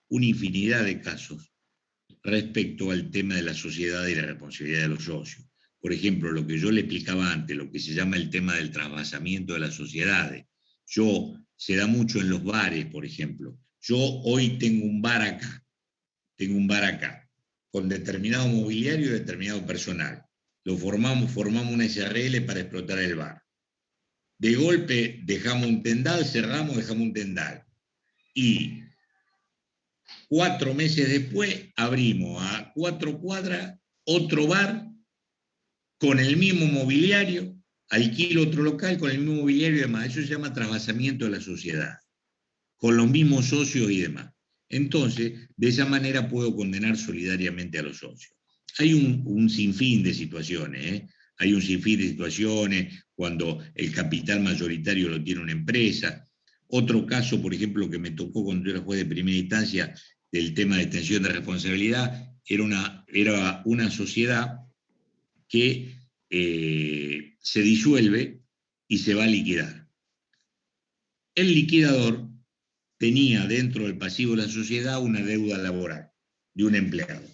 respecto al tema de la sociedad y la responsabilidad de los socios. Por ejemplo, lo que yo le explicaba antes, lo que se llama el tema del trasvasamiento de las sociedades. Se da mucho en los bares, por ejemplo. Yo hoy tengo un bar acá, con determinado mobiliario y determinado personal. Lo formamos una SRL para explotar el bar. De golpe dejamos un tendal, cerramos, dejamos un tendal. Y 4 meses después abrimos a 4 cuadras otro bar con el mismo mobiliario, alquilo otro local con el mismo mobiliario y demás. Eso se llama trasvasamiento de la sociedad, con los mismos socios y demás. Entonces, de esa manera puedo condenar solidariamente a los socios. Hay un sinfín de situaciones, ¿eh? Hay un sinfín de situaciones cuando el capital mayoritario lo tiene una empresa. Otro caso, por ejemplo, que me tocó cuando yo era juez de primera instancia, del tema de extensión de responsabilidad, era una sociedad que se disuelve y se va a liquidar. El liquidador tenía dentro del pasivo de la sociedad una deuda laboral de un empleado.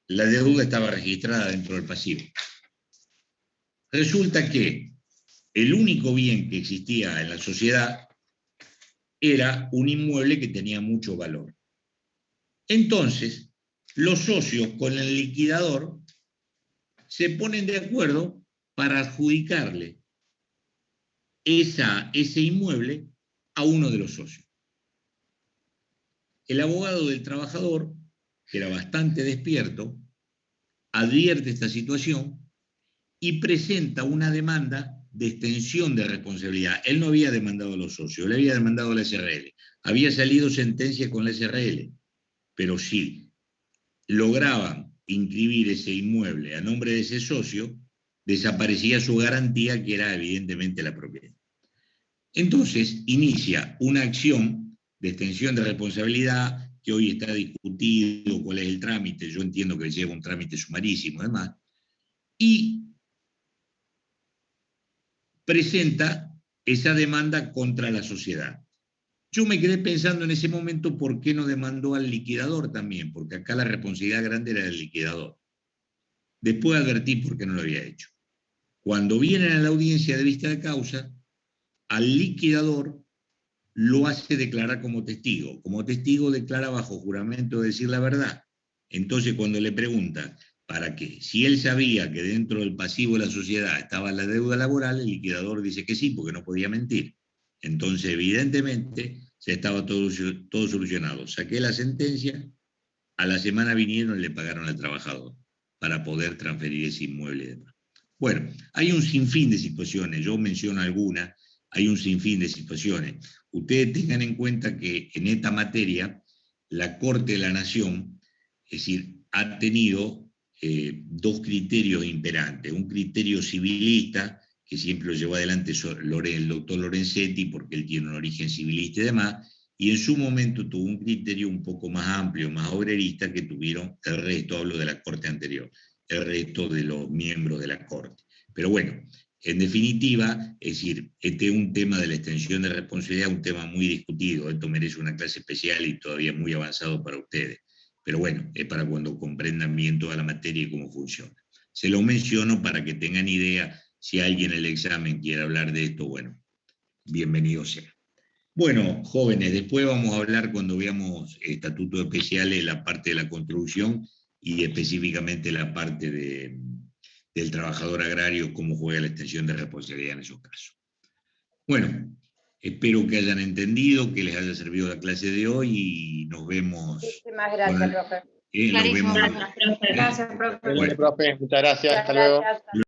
La deuda estaba registrada dentro del pasivo. Resulta que el único bien que existía en la sociedad era un inmueble que tenía mucho valor. Entonces, los socios con el liquidador se ponen de acuerdo para adjudicarle ese inmueble a uno de los socios. El abogado del trabajador, que era bastante despierto, advierte esta situación y presenta una demanda de extensión de responsabilidad. Él no había demandado a los socios, le había demandado a la SRL. Había salido sentencia con la SRL, pero si lograban inscribir ese inmueble a nombre de ese socio, desaparecía su garantía, que era evidentemente la propiedad. Entonces inicia una acción de extensión de responsabilidad que hoy está discutido cuál es el trámite. Yo entiendo que lleva un trámite sumarísimo además, y presenta esa demanda contra la sociedad. Yo me quedé pensando en ese momento por qué no demandó al liquidador también, porque acá la responsabilidad grande era del liquidador. Después advertí por qué no lo había hecho. Cuando vienen a la audiencia de vista de causa, al liquidador lo hace declarar como testigo. Como testigo declara bajo juramento de decir la verdad. Entonces cuando le pregunta para qué, si él sabía que dentro del pasivo de la sociedad estaba la deuda laboral, el liquidador dice que sí, porque no podía mentir. Entonces evidentemente ya estaba todo solucionado. Saqué la sentencia, a la semana vinieron y le pagaron al trabajador para poder transferir ese inmueble y demás. Bueno, hay un sinfín de situaciones, yo menciono algunas, hay un sinfín de situaciones. Ustedes tengan en cuenta que en esta materia la Corte de la Nación, es decir, ha tenido dos criterios imperantes. Un criterio civilista, que siempre lo llevó adelante el doctor Lorenzetti, porque él tiene un origen civilista y demás, y en su momento tuvo un criterio un poco más amplio, más obrerista, que tuvieron el resto, hablo de la Corte anterior, el resto de los miembros de la Corte. Pero bueno, en definitiva, es decir, este es un tema de la extensión de responsabilidad, un tema muy discutido. Esto merece una clase especial y todavía muy avanzado para ustedes. Pero bueno, es para cuando comprendan bien toda la materia y cómo funciona. Se lo menciono para que tengan idea, si alguien en el examen quiere hablar de esto, bueno, bienvenido sea. Bueno, jóvenes, después vamos a hablar cuando veamos estatutos especiales, la parte de la construcción y específicamente la parte del trabajador agrario, cómo juega la extensión de responsabilidad en esos casos. Bueno, espero que hayan entendido, que les haya servido la clase de hoy y nos vemos. Muchísimas gracias, profe. Nos vemos. Gracias, profe. Bueno, profe, muchas gracias. Hasta luego. Gracias.